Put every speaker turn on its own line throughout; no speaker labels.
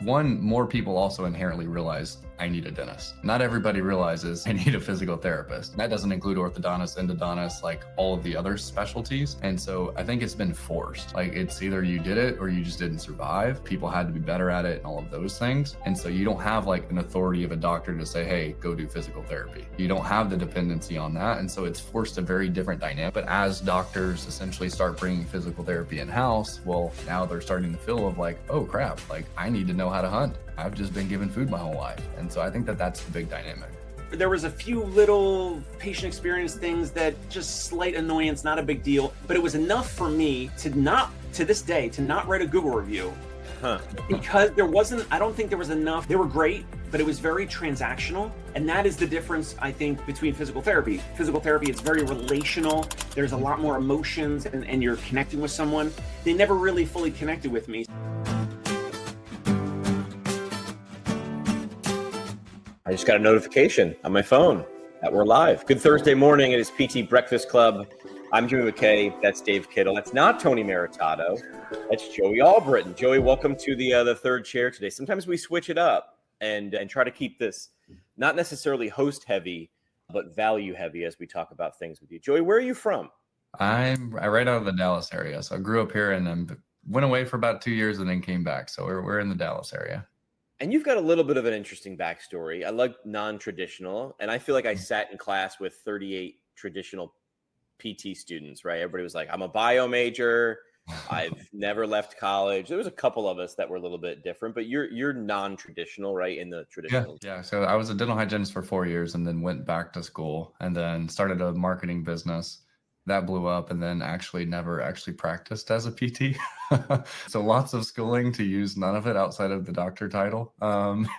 One, more people also inherently realize I need a dentist. Not everybody realizes I need a physical therapist. That doesn't include orthodontists, endodontists, like all of the other specialties. And so I think it's been forced. Like it's either you did it or you just didn't survive. People had to be better at it and all of those things. And so you don't have like an authority of a doctor to say, hey, go do physical therapy. You don't have the dependency on that. And so it's forced a very different dynamic. But as doctors essentially start bringing physical therapy in-house, well, now they're starting to feel of like, oh crap, like I need to know how to hunt. I've just been given food my whole life. And so I think that that's the big dynamic.
There was a few little patient experience things that just slight annoyance, not a big deal, but it was enough for me to not, to this day, to not write a Google review. Because I don't think there was enough. They were great, but it was very transactional. And that is the difference, I think, between physical therapy. Physical therapy is very relational. There's a lot more emotions and you're connecting with someone. They never really fully connected with me.
I just got a notification on my phone that we're live. Good Thursday morning. It is PT Breakfast Club. I'm Joey McKay. That's Dave Kittle. That's not Tony Maritato. That's Joey Albritton. Joey, welcome to the third chair today. Sometimes we switch it up and try to keep this not necessarily host heavy, but value heavy as we talk about things with you. Joey, where are you from?
I'm right out of the Dallas area. So I grew up here and then went away for about 2 years and then came back. So we're in the Dallas area.
And you've got a little bit of an interesting backstory. I like non-traditional, and I feel like I sat in class with 38 traditional PT students, right? Everybody was like, I'm a bio major. I've never left college. There was a couple of us that were a little bit different, but you're non-traditional, right? In the traditional.
Yeah. So I was a dental hygienist for 4 years and then went back to school and then started a marketing business. That blew up and then actually never actually practiced as a PT. So lots of schooling to use none of it outside of the doctor title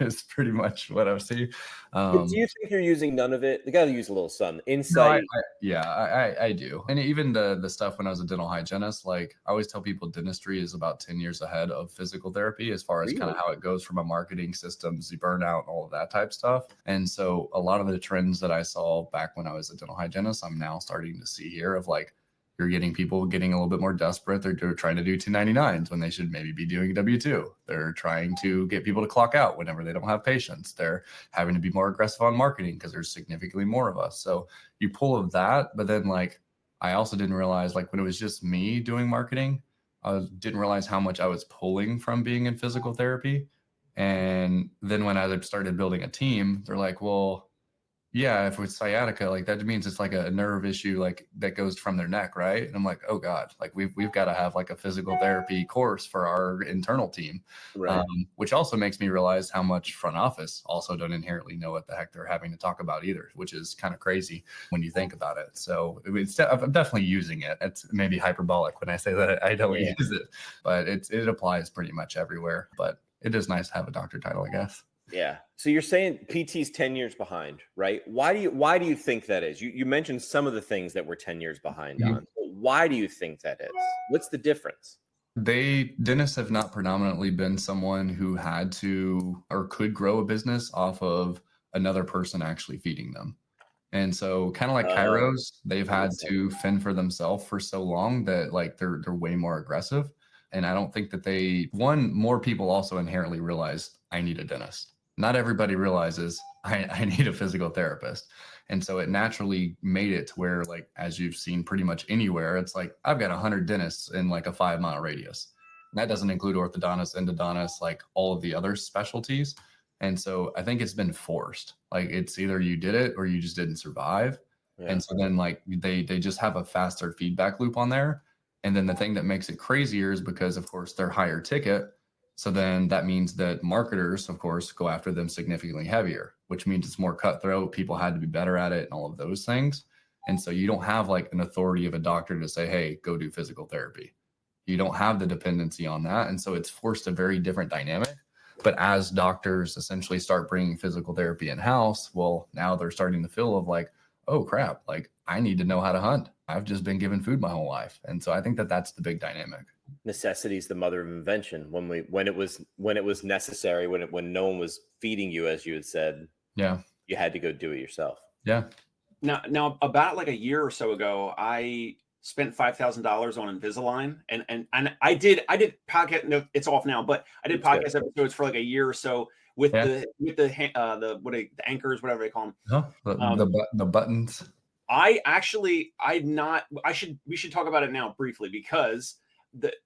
is pretty much what I see.
Do you think you're using none of it? You got to use a little some insight.
No, I do. And even the stuff when I was a dental hygienist, like I always tell people dentistry is about 10 years ahead of physical therapy as far as kind of how it goes from a marketing systems, the burnout and all of that type stuff. And so a lot of the trends that I saw back when I was a dental hygienist, I'm now starting to see here of like, you're getting people getting a little bit more desperate. They're trying to do 1099s when they should maybe be doing W-2. They're trying to get people to clock out whenever they don't have patients. They're having to be more aggressive on marketing because there's significantly more of us. So you pull of that, but then like, I also didn't realize like when it was just me doing marketing, I didn't realize how much I was pulling from being in physical therapy. And then when I started building a team, they're like, well, yeah, if it's sciatica, like that means it's like a nerve issue, like that goes from their neck, right? And I'm like, oh God, like we've got to have like a physical therapy course for our internal team,
Right.
Which also makes me realize how much front office also don't inherently know what the heck they're having to talk about either, which is kind of crazy when you think about it. So I'm definitely using it. It's maybe hyperbolic when I say that I don't use it, but it applies pretty much everywhere. But it is nice to have a doctor title, I guess.
Yeah. So you're saying PT's 10 years behind, right? Why do you think that is? You mentioned some of the things that we're 10 years behind on. But why do you think that is? What's the difference?
Dentists have not predominantly been someone who had to or could grow a business off of another person actually feeding them. And so kind of like chiros, they've had to fend for themselves for so long that like they're way more aggressive. And I don't think that more people also inherently realize I need a dentist. Not everybody realizes I need a physical therapist. And so it naturally made it to where, like, as you've seen pretty much anywhere, it's like, I've got 100 dentists in like a 5-mile radius. And that doesn't include orthodontists, endodontists, like all of the other specialties. And so I think it's been forced. Like it's either you did it or you just didn't survive. Yeah. And so then like they just have a faster feedback loop on there. And then the thing that makes it crazier is because, of course, they're higher ticket. So then that means that marketers, of course, go after them significantly heavier, which means it's more cutthroat. People had to be better at it and all of those things. And so you don't have like an authority of a doctor to say, hey, go do physical therapy. You don't have the dependency on that. And so it's forced a very different dynamic. But as doctors essentially start bringing physical therapy in-house, well, now they're starting to feel of like, oh crap, like I need to know how to hunt. I've just been given food my whole life. And so I think that that's the big dynamic.
Necessity is the mother of invention. When it was necessary, when no one was feeding you, as you had said,
yeah,
you had to go do it yourself.
Yeah.
Now about like a year or so ago, I spent $5,000 on Invisalign, and I did podcast. No, it's off now, but I did podcast episodes for like a year or so with the anchors, whatever they call them.
The buttons.
We should talk about it now briefly, because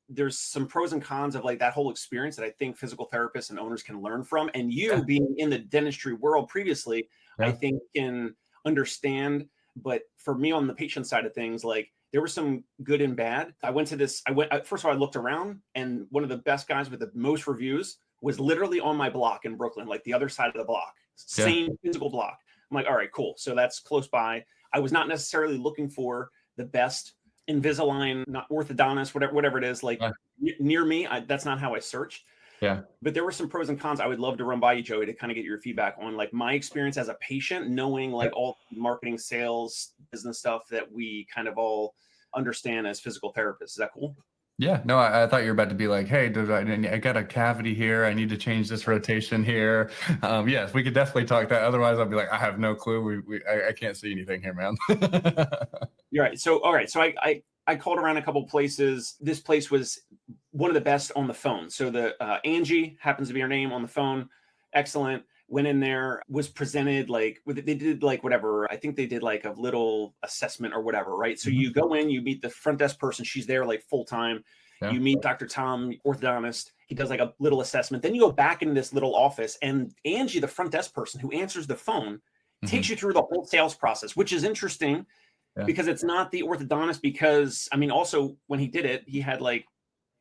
there's some pros and cons of like that whole experience that I think physical therapists and owners can learn from. And you being in the dentistry world previously, I think can understand. But for me on the patient side of things, like there was some good and bad. First of all, I looked around, and one of the best guys with the most reviews was literally on my block in Brooklyn, like the other side of the block, same physical block. I'm like, all right, cool. So that's close by. I was not necessarily looking for the best Invisalign, not orthodontist, whatever it is, like near me. That's not how I searched.
Yeah.
But there were some pros and cons I would love to run by you, Joey, to kind of get your feedback on like my experience as a patient, knowing like all marketing, sales, business stuff that we kind of all understand as physical therapists. Is that cool?
Yeah, no, I thought you were about to be like, hey, I got a cavity here. I need to change this rotation here. Yes, we could definitely talk that. Otherwise, I'll be like, I have no clue. I can't see anything here, man.
You're right. So, all right. So I called around a couple places. This place was one of the best on the phone. So the Angie happens to be her name on the phone. Excellent. Went in there, was presented like they did like whatever. I think they did like a little assessment or whatever, right? So you go in, you meet the front desk person. She's there like full time. Yeah. You meet Dr. Tom, orthodontist. He does like a little assessment. Then you go back into this little office, and Angie, the front desk person who answers the phone, takes you through the whole sales process, which is interesting because it's not the orthodontist. Because I mean, also when he did it, he had like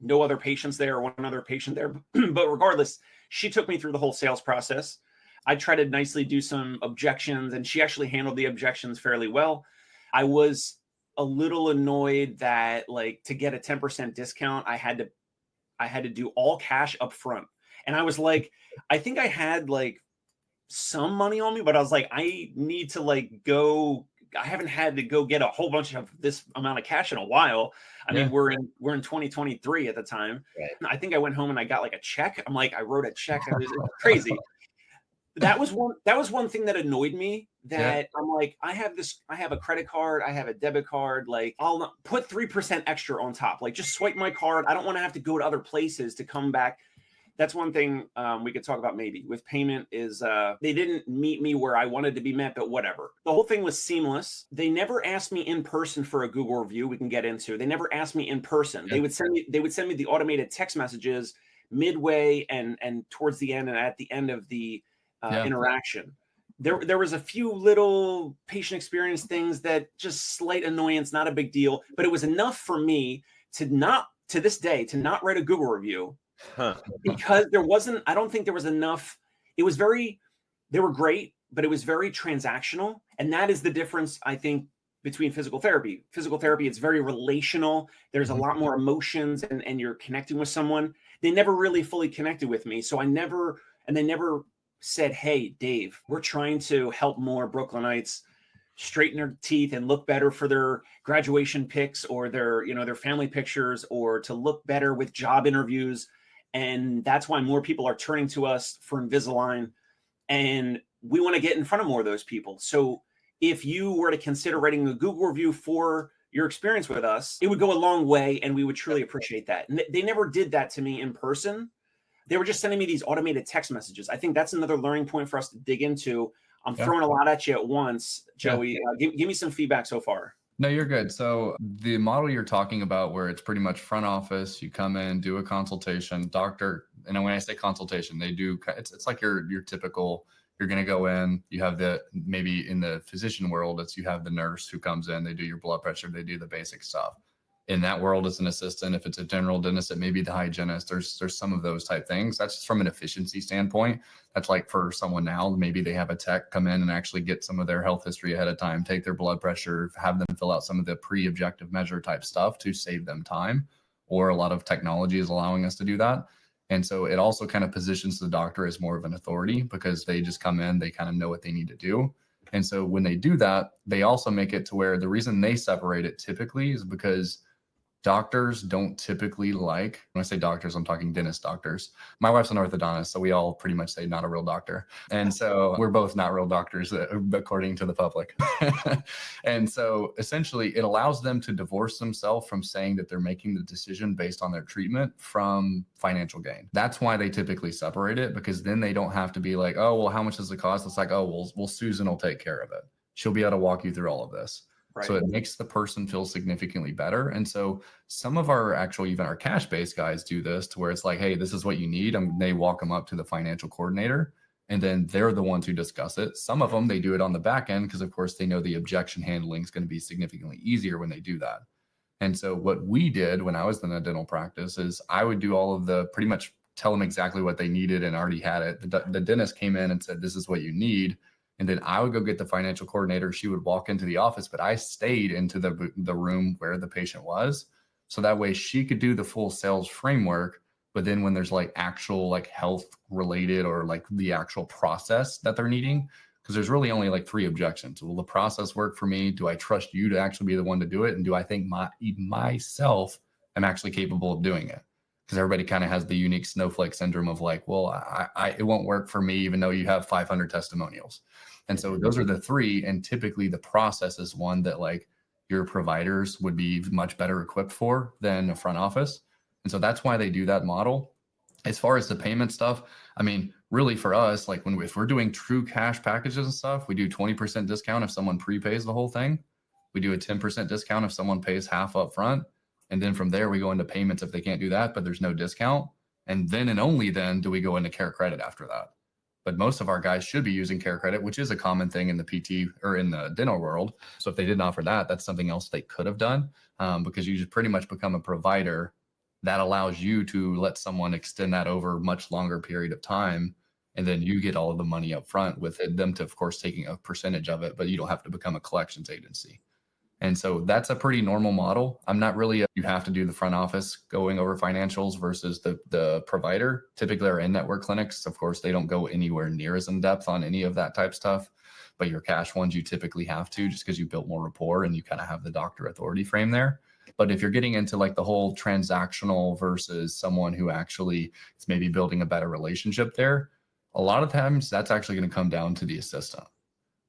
no other patients there or one other patient there. But regardless, she took me through the whole sales process. I tried to nicely do some objections, and she actually handled the objections fairly well. I was a little annoyed that like to get a 10% discount, I had to do all cash up front. And I was like, I think I had like some money on me, but I was like, I need to like go. I haven't had to go get a whole bunch of this amount of cash in a while. I mean, we're in 2023 at the time. Right. I think I went home and I got like a check. I'm like, I wrote a check. It was crazy. That was one thing that annoyed me, that I'm like, I have a credit card, I have a debit card, like I'll put 3% extra on top, like just swipe my card. I don't want to have to go to other places to come back. That's one thing we could talk about maybe with payment is they didn't meet me where I wanted to be met, but whatever. The whole thing was seamless. They never asked me in person for a Google review. We can get into. They never asked me in person. They would send me the automated text messages midway and towards the end and at the end of the interaction. There was a few little patient experience things that just slight annoyance, not a big deal, but it was enough for me to this day not write a Google review because I don't think there was enough. They were great, but it was very transactional. And that is the difference, I think, between physical therapy. Physical therapy, it's very relational. There's a lot more emotions and you're connecting with someone. They never really fully connected with me. So they never said, hey, Dave, we're trying to help more Brooklynites straighten their teeth and look better for their graduation pics or their family pictures, or to look better with job interviews. And that's why more people are turning to us for Invisalign. And we want to get in front of more of those people. So if you were to consider writing a Google review for your experience with us, it would go a long way, and we would truly appreciate that. And they never did that to me in person. They were just sending me these automated text messages. I think that's another learning point for us to dig into. I'm throwing a lot at you at once, Joey. Give me some feedback so far.
No, you're good. So the model you're talking about, where it's pretty much front office, you come in, do a consultation, doctor. And when I say consultation, it's like your typical, you're going to go in, you have maybe in the physician world, you have the nurse who comes in, they do your blood pressure, they do the basic stuff. In that world, it's an assistant. If it's a general dentist, it may be the hygienist. There's some of those type things. That's just from an efficiency standpoint. That's like for someone now, maybe they have a tech come in and actually get some of their health history ahead of time, take their blood pressure, have them fill out some of the pre-objective measure type stuff to save them time. Or a lot of technology is allowing us to do that. And so it also kind of positions the doctor as more of an authority, because they just come in, they kind of know what they need to do. And so when they do that, they also make it to where the reason they separate it typically is because doctors don't typically like, when I say doctors, I'm talking dentist doctors. My wife's an orthodontist, so we all pretty much say not a real doctor. And so we're both not real doctors according to the public. And so essentially it allows them to divorce themselves from saying that they're making the decision based on their treatment from financial gain. That's why they typically separate it, because then they don't have to be like, oh, well, how much does it cost? It's like, oh, well, Susan will take care of it. She'll be able to walk you through all of this.
Right.
So it makes the person feel significantly better. And so some of our actual, even our cash-based guys do this to where it's like, hey, this is what you need. And they walk them up to the financial coordinator, and then they're the ones who discuss it. Some of them, they do it on the back end because, of course, they know the objection handling is going to be significantly easier when they do that. And so what we did when I was in a dental practice is I would do all of the, pretty much tell them exactly what they needed and already had it. The dentist came in and said, this is what you need. And then I would go get the financial coordinator. She would walk into the office, but I stayed into the room where the patient was. So that way she could do the full sales framework. But then when there's like actual like health related or like the actual process that they're needing, because there's really only like 3 objections. Will the process work for me? Do I trust you to actually be the one to do it? And do I think myself am actually capable of doing it? Because everybody kind of has the unique snowflake syndrome of like, well, it won't work for me, even though you have 500 testimonials. And so those are the 3. And typically the process is one that like your providers would be much better equipped for than a front office. And so that's why they do that model. As far as the payment stuff, I mean, really for us, like if we're doing true cash packages and stuff, we do 20% discount if someone prepays the whole thing. We do a 10% discount if someone pays half up front. And then from there, we go into payments if they can't do that, but there's no discount. And then and only then do we go into care credit after that. But most of our guys should be using care credit, which is a common thing in the PT or in the dental world. So if they didn't offer that, that's something else they could have done, because you just pretty much become a provider that allows you to let someone extend that over a much longer period of time. And then you get all of the money up front with them to, of course, taking a percentage of it, but you don't have to become a collections agency. And so that's a pretty normal model. I'm not really, you have to do the front office going over financials versus the provider. Typically our in-network clinics, of course, they don't go anywhere near as in depth on any of that type stuff. But your cash ones, you typically have to, just because you built more rapport and you kind of have the doctor authority frame there. But if you're getting into like the whole transactional versus someone who actually is maybe building a better relationship there, a lot of times that's actually going to come down to the assistant.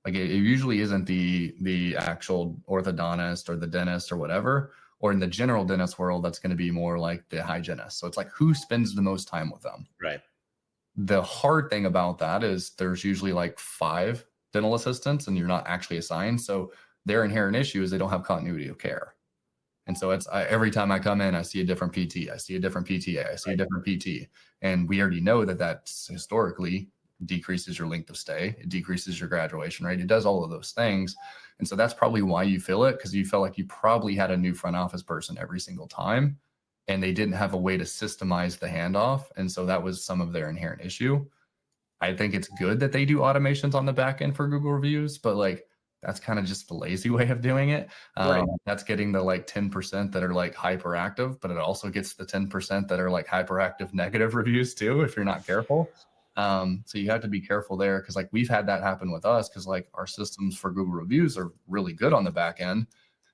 Like it usually isn't the actual orthodontist or the dentist or whatever, or in the general dentist world, that's going to be more like the hygienist. So it's like who spends the most time with them.
Right.
The hard thing about that is there's usually like 5 dental assistants and you're not actually assigned. So their inherent issue is they don't have continuity of care. And so it's every time I come in, I see a different PT, I see a different PTA, I see a different PT. And we already know that that's historically decreases your length of stay, it decreases your graduation rate, it does all of those things. And so that's probably why you feel it, because you felt like you probably had a new front office person every single time and they didn't have a way to systemize the handoff. And so that was some of their inherent issue. I think it's good that they do automations on the back end for Google reviews, but like that's kind of just the lazy way of doing it.
Right.
That's getting the like 10% that are like hyperactive, but it also gets the 10% that are like hyperactive negative reviews too, if you're not careful. So you have to be careful there, because like we've had that happen with us, because like our systems for Google reviews are really good on the back end.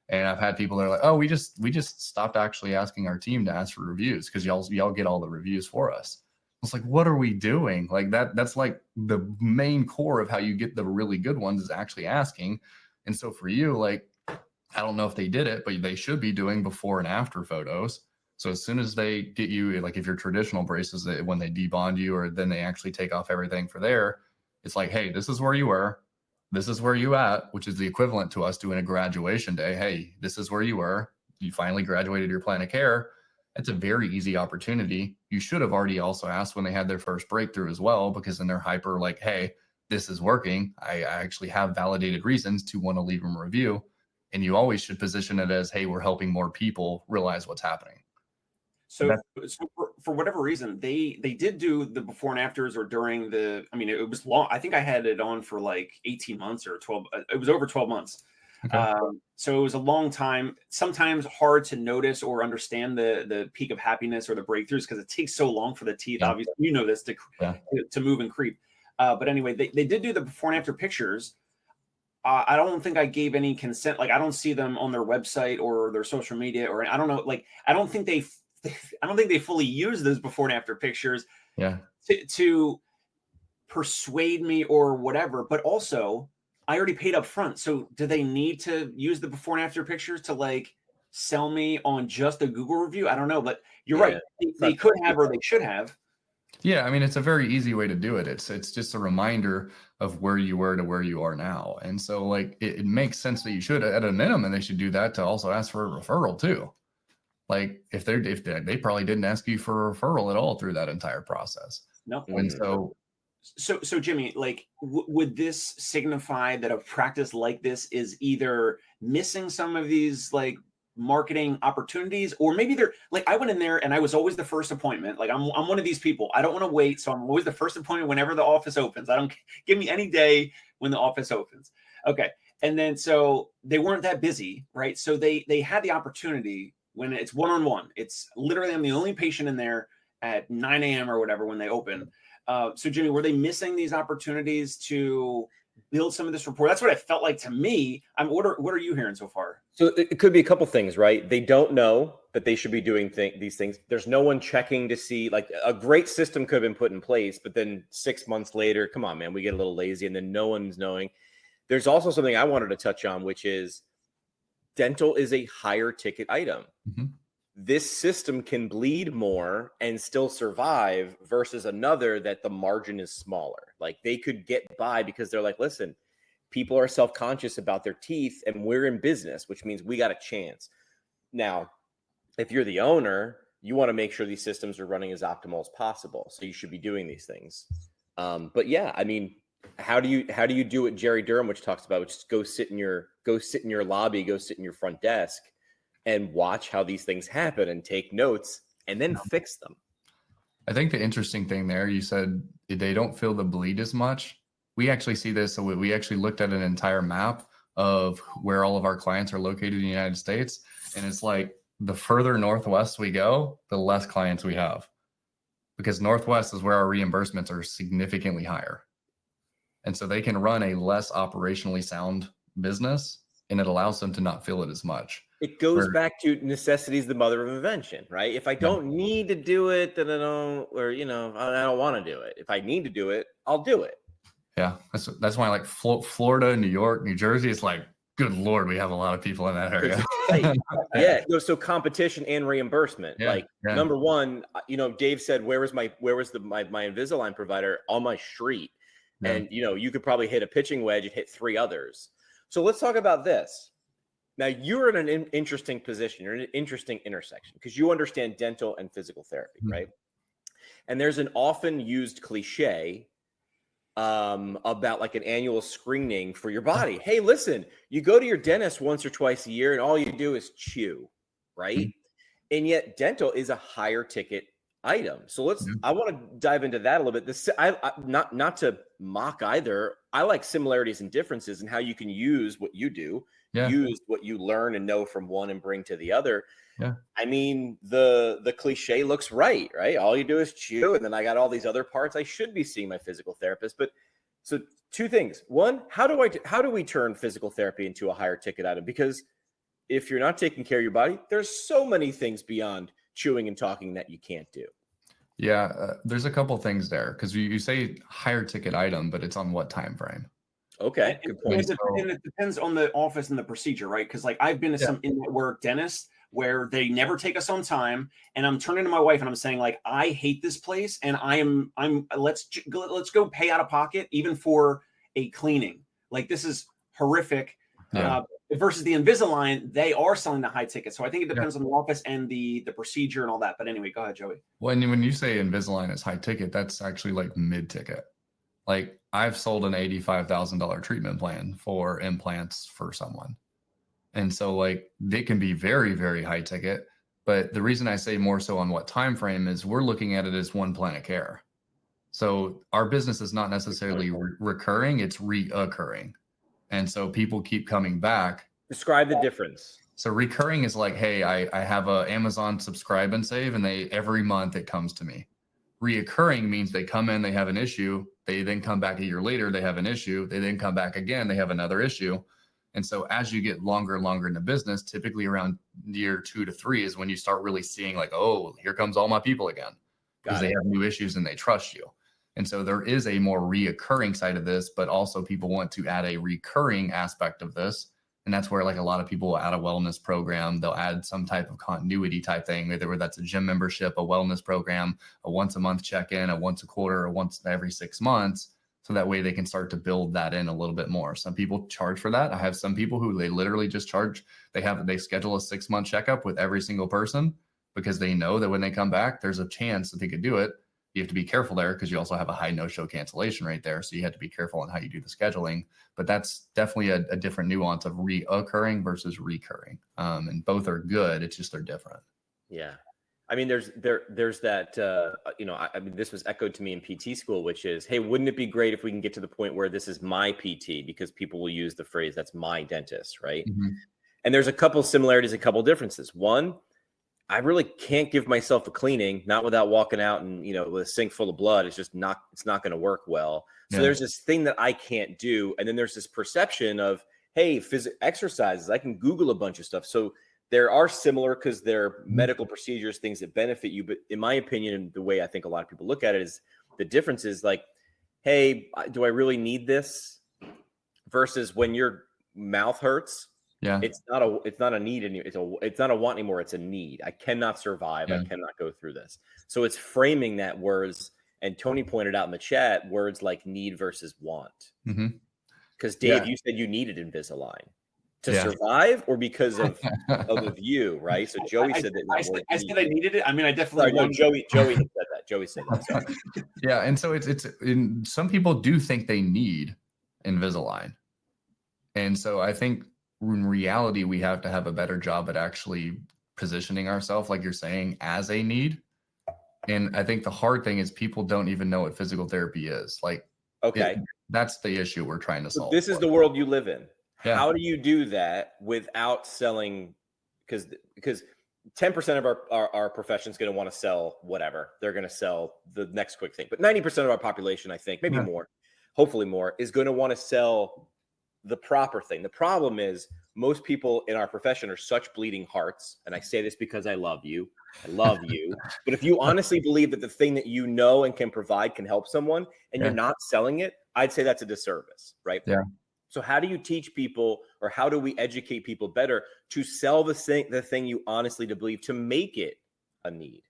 And I've had people that are like, oh, we just stopped actually asking our team to ask for reviews because y'all get all the reviews for us. It's like, what are we doing? Like that's like the main core of how you get the really good ones is actually asking. And so for you, like, I don't know if they did it, but they should be doing before and after photos. So as soon as they get you, like if your traditional braces, when they debond you or then they actually take off everything for there, it's like, hey, this is where you were. This is where you at, which is the equivalent to us doing a graduation day. Hey, this is where you were. You finally graduated your plan of care. It's a very easy opportunity. You should have already also asked when they had their first breakthrough as well, because then they're hyper like, hey, this is working. I actually have validated reasons to want to leave them a review. And you always should position it as, hey, we're helping more people realize what's happening.
So for whatever reason, they did do the before and afters or during the, I mean, it was long. I think I had it on for like 18 months or 12. It was over 12 months. Okay. So it was a long time, sometimes hard to notice or understand the peak of happiness or the breakthroughs, because it takes so long for the teeth, obviously, you know this, to move and creep. But anyway, they did do the before and after pictures. I don't think I gave any consent. Like, I don't see them on their website or their social media, or I don't know. Like, I don't think they fully use those before and after pictures
Yeah.
to persuade me or whatever. But also, I already paid up front. So do they need to use the before and after pictures to like sell me on just a Google review? I don't know, but you're right. They could have, or they should have.
Yeah, I mean, it's a very easy way to do it. It's just a reminder of where you were to where you are now. And so like it makes sense that you should, at a minimum, they should do that to also ask for a referral too. Like if they probably didn't ask you for a referral at all through that entire process.
No.
And
So Jimmy, like, would this signify that a practice like this is either missing some of these like marketing opportunities, or maybe they're like, I went in there and I was always the first appointment. Like I'm one of these people. I don't want to wait, so I'm always the first appointment whenever the office opens. I don't give me any day when the office opens. Okay, and then so they weren't that busy, right? So they had the opportunity when it's one-on-one. It's literally I'm the only patient in there at 9 a.m. or whatever when they open. So Jimmy, were they missing these opportunities to build some of this rapport? That's what it felt like to me. What are you hearing so far?
So it could be a couple things, right? They don't know that they should be doing these things. There's no one checking to see, like a great system could have been put in place, but then 6 months later, come on, man, we get a little lazy and then no one's knowing. There's also something I wanted to touch on, which is dental is a higher ticket item.
Mm-hmm.
This system can bleed more and still survive versus another that the margin is smaller. Like they could get by because they're like, listen, people are self-conscious about their teeth and we're in business, which means we got a chance. Now, if you're the owner, you want to make sure these systems are running as optimal as possible. So you should be doing these things. But yeah, I mean, how do you do what Jerry Durham, which talks about, which is go sit in your lobby, go sit in your front desk and watch how these things happen and take notes and then fix them.
I think the interesting thing there, you said they don't feel the bleed as much. We actually see this. So we actually looked at an entire map of where all of our clients are located in the United States. And it's like the further northwest we go, the less clients we have, because Northwest is where our reimbursements are significantly higher. And so they can run a less operationally sound business, and it allows them to not feel it as much.
It goes back to necessity is the mother of invention, right? If I don't need to do it, then I don't want to do it. If I need to do it, I'll do it.
Yeah, that's why like Florida, New York, New Jersey, it's like, good Lord, we have a lot of people in that area.
Yeah. So competition and reimbursement. Number one, Dave said, where was my Invisalign provider? On my street. Yeah. And you could probably hit a pitching wedge and hit 3 others. So let's talk about this. Now, you're in an interesting position. You're in an interesting intersection because you understand dental and physical therapy, right? And there's an often used cliche about like an annual screening for your body. Hey, listen, you go to your dentist once or twice a year and all you do is chew, right? And yet dental is a higher ticket item. So I want to dive into that a little bit. Not to mock either. I like similarities and differences in how you can use what you do, use what you learn and know from one and bring to the other. Yeah. I mean, the cliche looks right? All you do is chew. And then I got all these other parts. I should be seeing my physical therapist. But so 2 things. One, how do we turn physical therapy into a higher ticket item? Because if you're not taking care of your body, there's so many things beyond chewing and talking that you can't do.
Yeah, there's a couple things there because you say higher ticket item, but it's on what time frame?
Okay, good point.
And it depends on the office and the procedure, right? Because like I've been to some in-network dentists where they never take us on time, and I'm turning to my wife and I'm saying like, I hate this place, and I'm let's go pay out of pocket even for a cleaning. Like this is horrific. Yeah. Versus the Invisalign, they are selling the high ticket. So I think it depends on the office and the procedure and all that. But anyway, go ahead, Joey.
When you say Invisalign is high ticket, that's actually like mid ticket. Like I've sold an $85,000 treatment plan for implants for someone. And so like they can be very, very high ticket. But the reason I say more so on what time frame is we're looking at it as one plan of care. So our business is not necessarily recurring, it's reoccurring. And so people keep coming back.
Describe the difference.
So recurring is like, hey, I have a Amazon subscribe and save, and every month it comes to me. Reoccurring means they come in, they have an issue, they then come back a year later, they have an issue, they then come back again, they have another issue. And so as you get longer and longer in the business, typically around year 2 to 3 is when you start really seeing like, oh, here comes all my people again, because they have new issues and they trust you. And so there is a more reoccurring side of this, but also people want to add a recurring aspect of this. And that's where like a lot of people will add a wellness program. They'll add some type of continuity type thing, whether that's a gym membership, a wellness program, a once a month check-in, a once a quarter, or once every 6 months. So that way they can start to build that in a little bit more. Some people charge for that. I have some people who they literally just charge. They schedule a 6-month checkup with every single person because they know that when they come back, there's a chance that they could do it. You have to be careful there because you also have a high no-show cancellation rate there. So you have to be careful on how you do the scheduling. But that's definitely a different nuance of reoccurring versus recurring. And both are good. It's just they're different.
Yeah. I mean, there's that, I mean, this was echoed to me in PT school, which is, hey, wouldn't it be great if we can get to the point where this is my PT, because people will use the phrase, that's my dentist, right?
Mm-hmm.
And there's a couple similarities, a couple differences. One, I really can't give myself a cleaning, not without walking out and, with a sink full of blood. It's not going to work well. So there's this thing that I can't do. And then there's this perception of, hey, exercises, I can Google a bunch of stuff. So there are similar because they're medical procedures, things that benefit you. But in my opinion, and the way I think a lot of people look at it is the difference is like, hey, do I really need this? Versus when your mouth hurts, it's not a need anymore. It's not a want anymore. It's a need. I cannot survive. I cannot go through this. So it's framing that words. And Tony pointed out in the chat, words like need versus want. Because Dave, you said you needed Invisalign to survive, or because of the view, right? So Joey said that.
I said I needed it. I mean, I definitely.
Sorry, no, Joey had said that. Joey said that. Sorry.
Yeah, and so it's some people do think they need Invisalign, and so I think in reality we have to have a better job at actually positioning ourselves, like you're saying, as a need. And I think the hard thing is people don't even know what physical therapy is. Like, that's the issue we're trying to solve.
This is the world you live in. Yeah. How do you do that without selling? Because 10% of our profession is going to want to sell whatever. They're going to sell the next quick thing. But 90% of our population, I think, maybe more, hopefully more, is going to want to sell the proper thing. The problem is most people in our profession are such bleeding hearts. And I say this because I love you. I love you. But if you honestly believe that the thing that you know and can provide can help someone and you're not selling it, I'd say that's a disservice, right?
Yeah.
So how do you teach people, or how do we educate people better to sell the thing you honestly believe, to make it a need?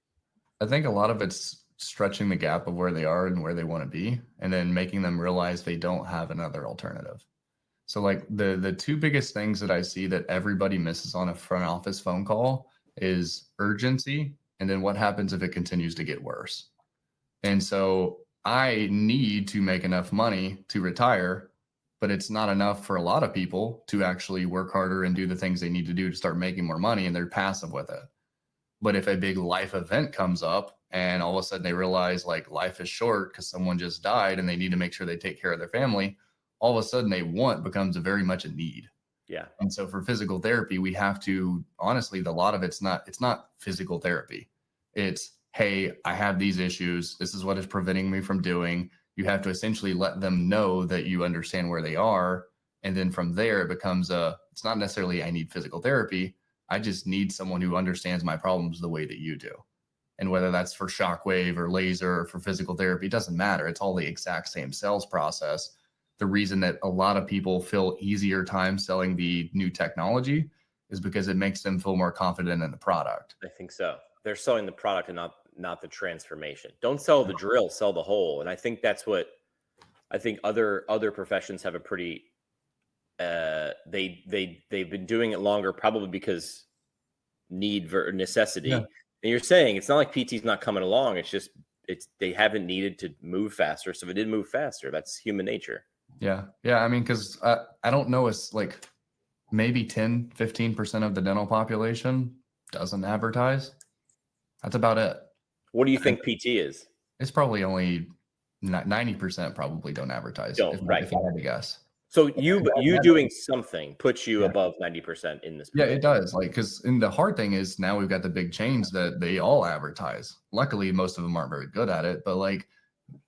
I think a lot of it's stretching the gap of where they are and where they want to be, and then making them realize they don't have another alternative. So like the two biggest things that I see that everybody misses on a front office phone call is urgency, and then what happens if it continues to get worse. And so I need to make enough money to retire, but it's not enough for a lot of people to actually work harder and do the things they need to do to start making more money, and they're passive with it. But if a big life event comes up and all of a sudden they realize like life is short because someone just died and they need to make sure they take care of their family, all of a sudden becomes very much a need.
Yeah.
And so for physical therapy, we have to, honestly, a lot of it's not physical therapy. It's, hey, I have these issues. This is what is preventing me from doing. You have to essentially let them know that you understand where they are. And then from there, it becomes it's not necessarily I need physical therapy. I just need someone who understands my problems the way that you do. And whether that's for shockwave or laser or for physical therapy, it doesn't matter. It's all the exact same sales process. The reason that a lot of people feel easier time selling the new technology is because it makes them feel more confident in the product.
I think so. They're selling the product and not the transformation. Don't sell the drill, sell the hole. And I think that's what I think other professions have a pretty they've been doing it longer, probably because need or necessity. Yeah. And you're saying it's not like PT's not coming along. It's just they haven't needed to move faster. So if it did move faster, that's human nature.
Yeah. I mean, because I don't know, it's like maybe 10-15% of the dental population doesn't advertise. That's about it.
What do you think PT is?
It's probably only 90% probably don't advertise. If I had to guess.
So you doing something puts you above 90% in this.
Yeah, it does. Like, because and the hard thing is now we've got the big chains that they all advertise. Luckily, most of them aren't very good at it, but like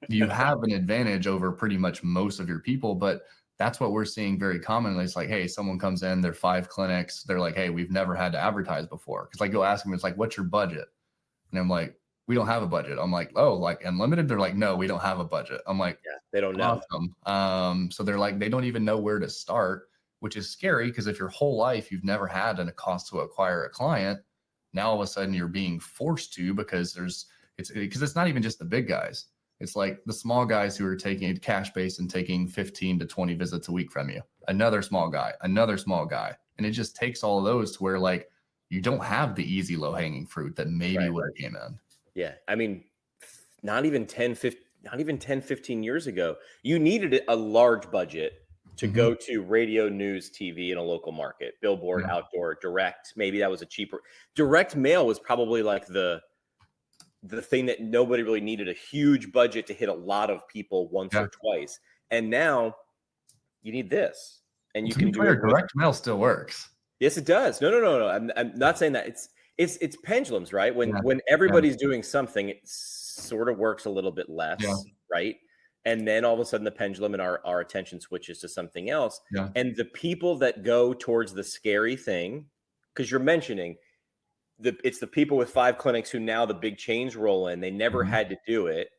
you have an advantage over pretty much most of your people. But that's what we're seeing very commonly. It's like, hey, someone comes in, they're 5 clinics. They're like, hey, we've never had to advertise before. Because like you'll ask them, it's like, what's your budget? And I'm like, we don't have a budget. I'm like, oh, like unlimited? They're like, no, we don't have a budget. I'm like,
Yeah, they don't know.
awesome. So they're like, they don't even know where to start, which is scary because if your whole life you've never had a cost to acquire a client, now all of a sudden you're being forced to because it's not even just the big guys. It's like the small guys who are taking it cash based and taking 15 to 20 visits a week from you. Another small guy. And it just takes all of those to where like you don't have the easy low hanging fruit that maybe would have came in.
Yeah. I mean, not even 10, 15 years ago, you needed a large budget to go to radio, news, TV in a local market, billboard, outdoor, direct. Maybe that was a cheaper direct mail was probably like the thing that nobody really needed a huge budget to hit a lot of people once or twice. And now you need this, and you can do it.
Direct mail still works.
Yes, it does. No. I'm not saying that. It's pendulums, right? When everybody's doing something, it sort of works a little bit less, right? And then all of a sudden the pendulum and our attention switches to something else. Yeah. And the people that go towards the scary thing, because you're mentioning it's the people with 5 clinics who now the big chains roll in. They never had to do it.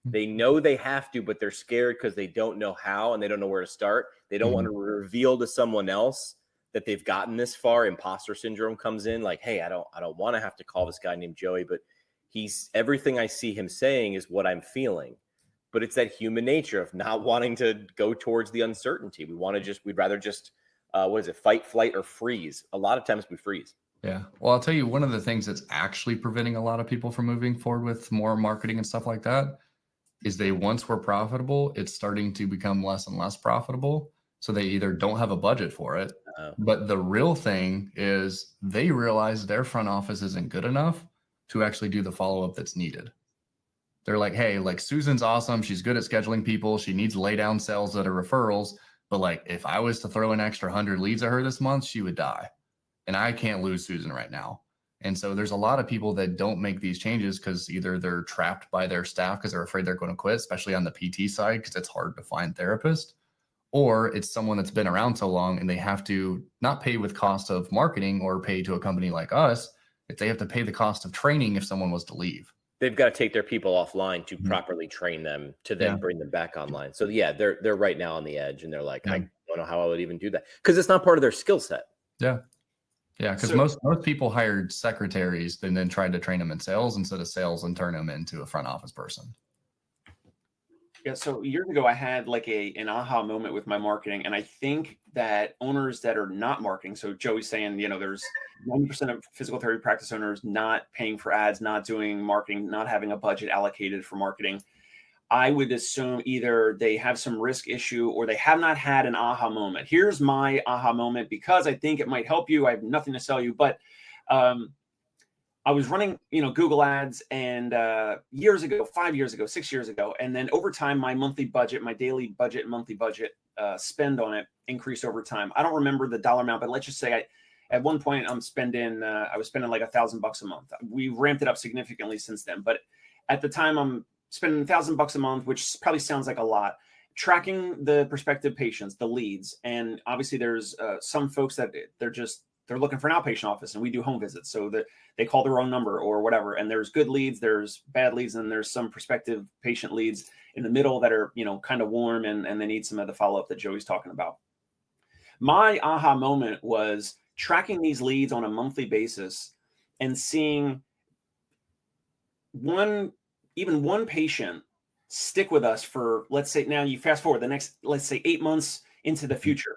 They know they have to, but they're scared because they don't know how and they don't know where to start. They don't want to reveal to someone else that they've gotten this far. Imposter syndrome comes in like, hey, I don't want to have to call this guy named Joey, but everything I see him saying is what I'm feeling. But it's that human nature of not wanting to go towards the uncertainty. We'd rather just, fight, flight, or freeze. A lot of times we freeze.
Yeah. Well, I'll tell you, one of the things that's actually preventing a lot of people from moving forward with more marketing and stuff like that is they once were profitable, it's starting to become less and less profitable. So they either don't have a budget for it, but the real thing is they realize their front office isn't good enough to actually do the follow-up that's needed. They're like, hey, like Susan's awesome. She's good at scheduling people. She needs lay down sales that are referrals. But like, if I was to throw an extra 100 leads at her this month, she would die. And I can't lose Susan right now. And so there's a lot of people that don't make these changes because either they're trapped by their staff because they're afraid they're going to quit, especially on the PT side, because it's hard to find therapists, or it's someone that's been around so long and they have to not pay with cost of marketing or pay to a company like us. If they have to pay the cost of training if someone was to leave.
They've got to take their people offline to properly train them to then bring them back online. So yeah, they're right now on the edge and they're like, I don't know how I would even do that because it's not part of their skill set.
Yeah. Yeah. Because most people hired secretaries and then tried to train them in sales instead of sales and turn them into a front office person.
Yeah. So years ago, I had like an aha moment with my marketing. And I think that owners that are not marketing, so Joey's saying, there's 90% of physical therapy practice owners not paying for ads, not doing marketing, not having a budget allocated for marketing. I would assume either they have some risk issue or they have not had an aha moment. Here's my aha moment because I think it might help you. I have nothing to sell you, but I was running, Google ads and years ago, 5 years ago, 6 years ago. And then over time, my monthly budget, my daily budget, monthly budget spend on it increased over time. I don't remember the dollar amount, but let's just say at one point I was spending like $1,000 a month. We ramped it up significantly since then. But at the time I'm spending $1,000 a month, which probably sounds like a lot, tracking the prospective patients, the leads. And obviously there's some folks that they're looking for an outpatient office and we do home visits. So that they call the wrong number or whatever. And there's good leads, there's bad leads, and there's some prospective patient leads in the middle that are, kind of warm and they need some of the follow-up that Joey's talking about. My aha moment was tracking these leads on a monthly basis and seeing even one patient stick with us for, let's say, now you fast forward the next, let's say 8 months into the future.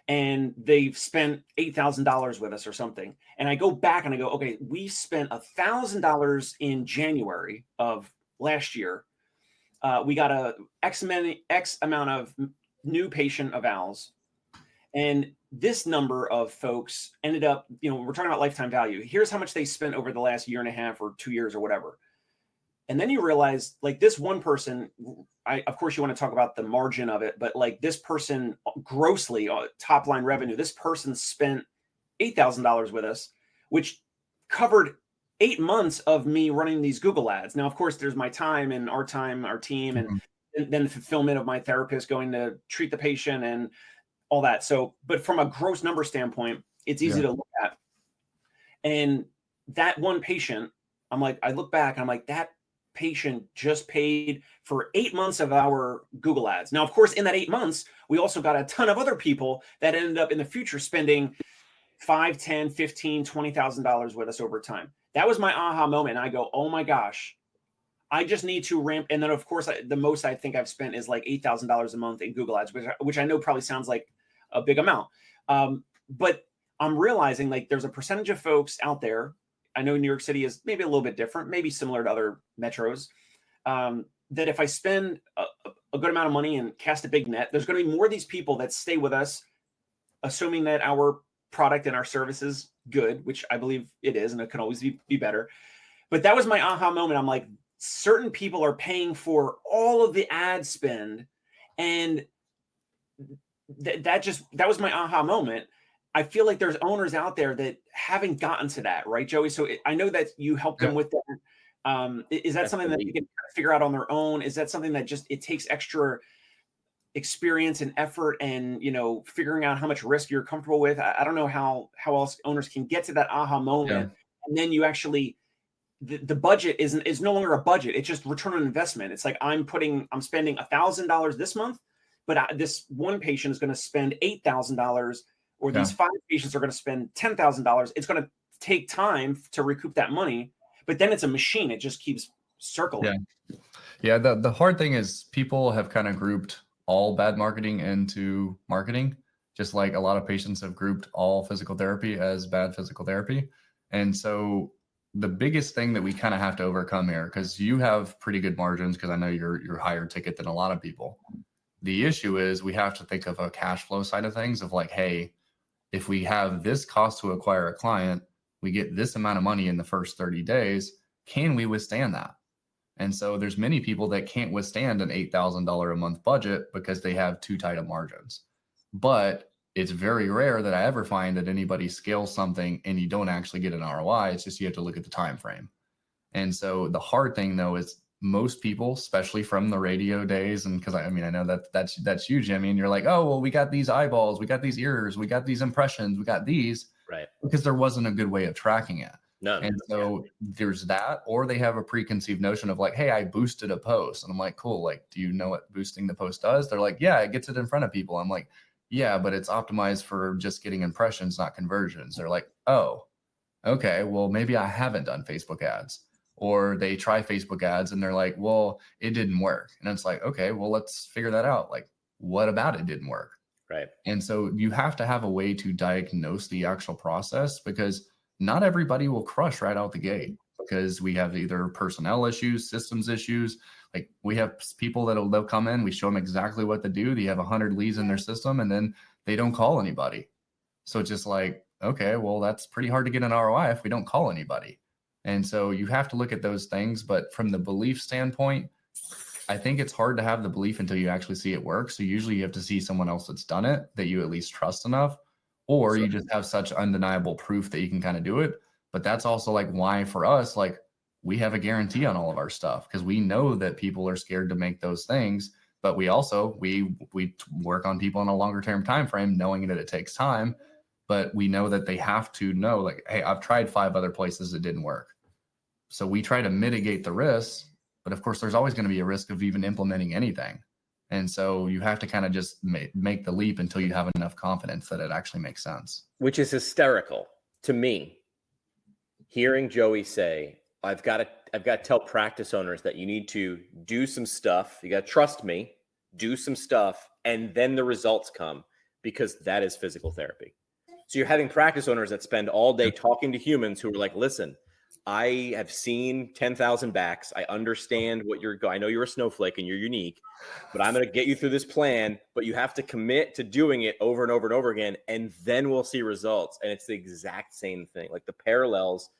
And they've spent $8,000 with us or something. And I go back and I go, okay, we spent $1,000 in January of last year. We got a X amount of new patient evals. And this number of folks ended up, we're talking about lifetime value. Here's how much they spent over the last year and a half or 2 years or whatever. And then you realize like this one person, of course you want to talk about the margin of it, but like this person grossly top line revenue, this person spent $8,000 with us, which covered 8 months of me running these Google ads. Now, of course, there's my time, our team, and then the fulfillment of my therapist going to treat the patient and all that. So, but from a gross number standpoint, it's easy to look at. And that one patient, I look back and I'm like, that patient just paid for 8 months of our Google ads. Now, of course, in that 8 months, we also got a ton of other people that ended up in the future spending $5, $10, $15, $20,000 with us over time. That was my aha moment. And I go, oh my gosh, I just need to ramp. And then of course, the most I think I've spent is like $8,000 a month in Google ads, which I know probably sounds like a big amount. But I'm realizing like there's a percentage of folks out there. I know New York City is maybe a little bit different, maybe similar to other metros, that if I spend a good amount of money and cast a big net, there's going to be more of these people that stay with us, assuming that our product and our service is good, which I believe it is, and it can always be better. But that was my aha moment. I'm like, certain people are paying for all of the ad spend, and that was my aha moment. I feel like there's owners out there that haven't gotten to that, right, Joey? So I know that you helped them with that. Is that something that you can figure out on their own? Is that something that just it takes extra experience and effort and figuring out how much risk you're comfortable with? I don't know how else owners can get to that aha moment, and then you actually the budget is no longer a budget. It's just return on investment. It's like I'm spending $1,000 this month, but this one patient is going to spend $8,000, or these 5 patients are going to spend $10,000. It's going to take time to recoup that money, but then it's a machine. It just keeps circling.
Yeah. The hard thing is people have kind of grouped all bad marketing into marketing, just like a lot of patients have grouped all physical therapy as bad physical therapy. And so the biggest thing that we kind of have to overcome here, because you have pretty good margins, because I know you're higher ticket than a lot of people. The issue is we have to think of a cash flow side of things of like, hey, if we have this cost to acquire a client, we get this amount of money in the first 30 days. Can we withstand that? And so there's many people that can't withstand an $8,000 a month budget because they have too tight of margins. But it's very rare that I ever find that anybody scales something and you don't actually get an ROI. It's just you have to look at the time frame. And so the hard thing though is most people, especially from the radio days, and because I know that's you, Jimmy, and you're like, oh, well, we got these eyeballs, we got these ears, we got these impressions, we got these,
right? Because
there wasn't a good way of tracking it.
No.
And so there's that, or they have a preconceived notion of like, hey, I boosted a post. And I'm like, cool. Like, do you know what boosting the post does? They're like, yeah, it gets it in front of people. I'm like, yeah, but it's optimized for just getting impressions, not conversions. They're like, oh, okay, well, maybe I haven't done Facebook ads. Or they try Facebook ads and they're like, well, it didn't work. And it's like, okay, well, let's figure that out. Like, what about it didn't work?
Right.
And so you have to have a way to diagnose the actual process, because not everybody will crush right out the gate, because we have either personnel issues, systems issues. Like we have people they'll come in, we show them exactly what to do. They have 100 leads in their system and then they don't call anybody. So it's just like, okay, well, that's pretty hard to get an ROI if we don't call anybody. And so you have to look at those things. But from the belief standpoint, I think it's hard to have the belief until you actually see it work. So usually you have to see someone else that's done it that you at least trust enough, or you just have such undeniable proof that you can kind of do it. But that's also like why for us, like we have a guarantee on all of our stuff, because we know that people are scared to make those things. But we also, we work on people in a longer term time frame, knowing that it takes time. But we know that they have to know, like, hey, I've tried 5 other places, it didn't work. So we try to mitigate the risks. But of course, there's always going to be a risk of even implementing anything. And so you have to kind of just make the leap until you have enough confidence that it actually makes sense.
Which is hysterical to me. Hearing Joey say, I've got to tell practice owners that you need to do some stuff. You got to trust me, do some stuff, and then the results come, because that is physical therapy. So you're having practice owners that spend all day talking to humans who are like, listen, I have seen 10,000 backs. I understand what I know you're a snowflake and you're unique, but I'm going to get you through this plan, but you have to commit to doing it over and over and over again. And then we'll see results. And it's the exact same thing. Like the parallels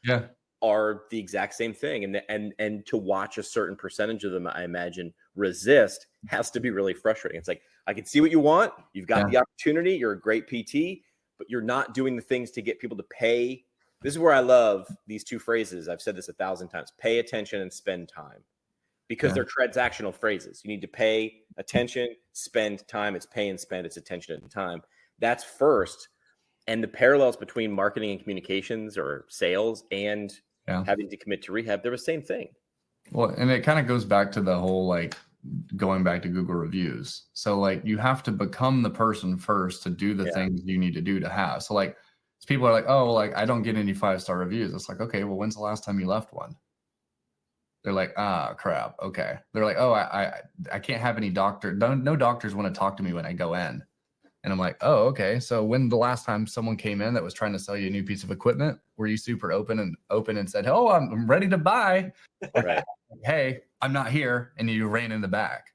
are the exact same thing. And to watch a certain percentage of them, I imagine, resist has to be really frustrating. It's like, I can see what you want. You've got the opportunity. You're a great PT, but you're not doing the things to get people to pay. This is where I love these two phrases. I've said this 1,000 times: pay attention and spend time, because they're transactional phrases. You need to pay attention, spend time. It's pay and spend. It's attention and time. That's first. And the parallels between marketing and communications or sales and having to commit to rehab, they're the same thing.
Well, and it kind of goes back to the whole, like, going back to Google reviews. So like, you have to become the person first to do the things you need to do to have. So like, people are like, oh, like, I don't get any 5-star reviews. It's like, okay, well, when's the last time you left one? They're like, ah, crap. Okay. They're like, oh, I can't have any no doctors want to talk to me when I go in. And I'm like, oh, okay. So when the last time someone came in that was trying to sell you a new piece of equipment, were you super open and said, oh, I'm ready to buy?
Right.
Hey, I'm not here. And you ran in the back.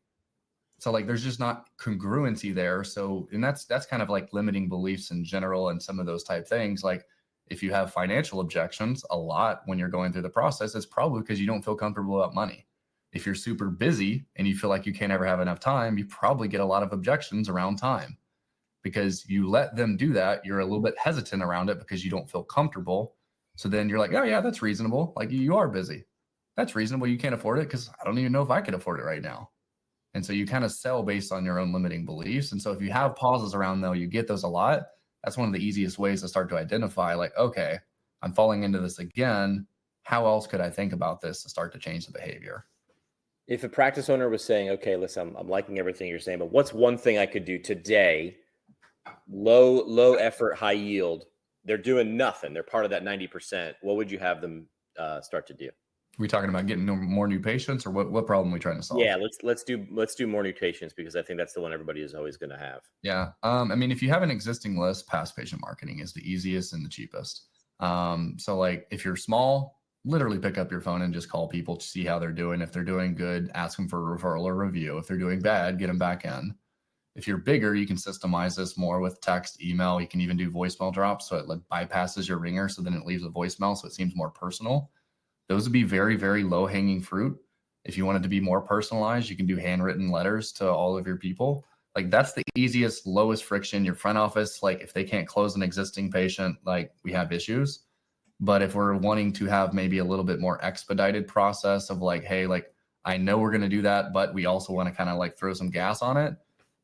So like, there's just not congruency there. So, and that's kind of like limiting beliefs in general and some of those type things. Like, if you have financial objections a lot when you're going through the process, it's probably because you don't feel comfortable about money. If you're super busy and you feel like you can't ever have enough time, you probably get a lot of objections around time. Because you let them do that, you're a little bit hesitant around it because you don't feel comfortable. So then you're like, oh yeah, that's reasonable. Like, you are busy. That's reasonable. You can't afford it because I don't even know if I could afford it right now. And so you kind of sell based on your own limiting beliefs. And so if you have pauses around, though, you get those a lot. That's one of the easiest ways to start to identify, like, okay, I'm falling into this again. How else could I think about this to start to change the behavior?
If a practice owner was saying, okay, listen, I'm liking everything you're saying, but what's one thing I could do today? Low effort, high yield. They're doing nothing. They're part of that 90%. What would you have them start to do? Are
we talking about getting more new patients, or what problem are we trying to solve?
Yeah, let's do more new patients, because I think that's the one everybody is always going to have.
Yeah. I mean, if you have an existing list, past patient marketing is the easiest and the cheapest. So like, if you're small, literally pick up your phone and just call people to see how they're doing. If they're doing good, ask them for a referral or review. If they're doing bad, get them back in. If you're bigger, you can systemize this more with text, email. You can even do voicemail drops, so it like bypasses your ringer, so then it leaves a voicemail, so it seems more personal. Those would be very, very low hanging fruit. If you wanted to be more personalized, you can do handwritten letters to all of your people. Like, that's the easiest, lowest friction. Your front office, like, if they can't close an existing patient, like, we have issues. But if we're wanting to have maybe a little bit more expedited process of like, hey, like, I know we're going to do that, but we also want to kind of like throw some gas on it.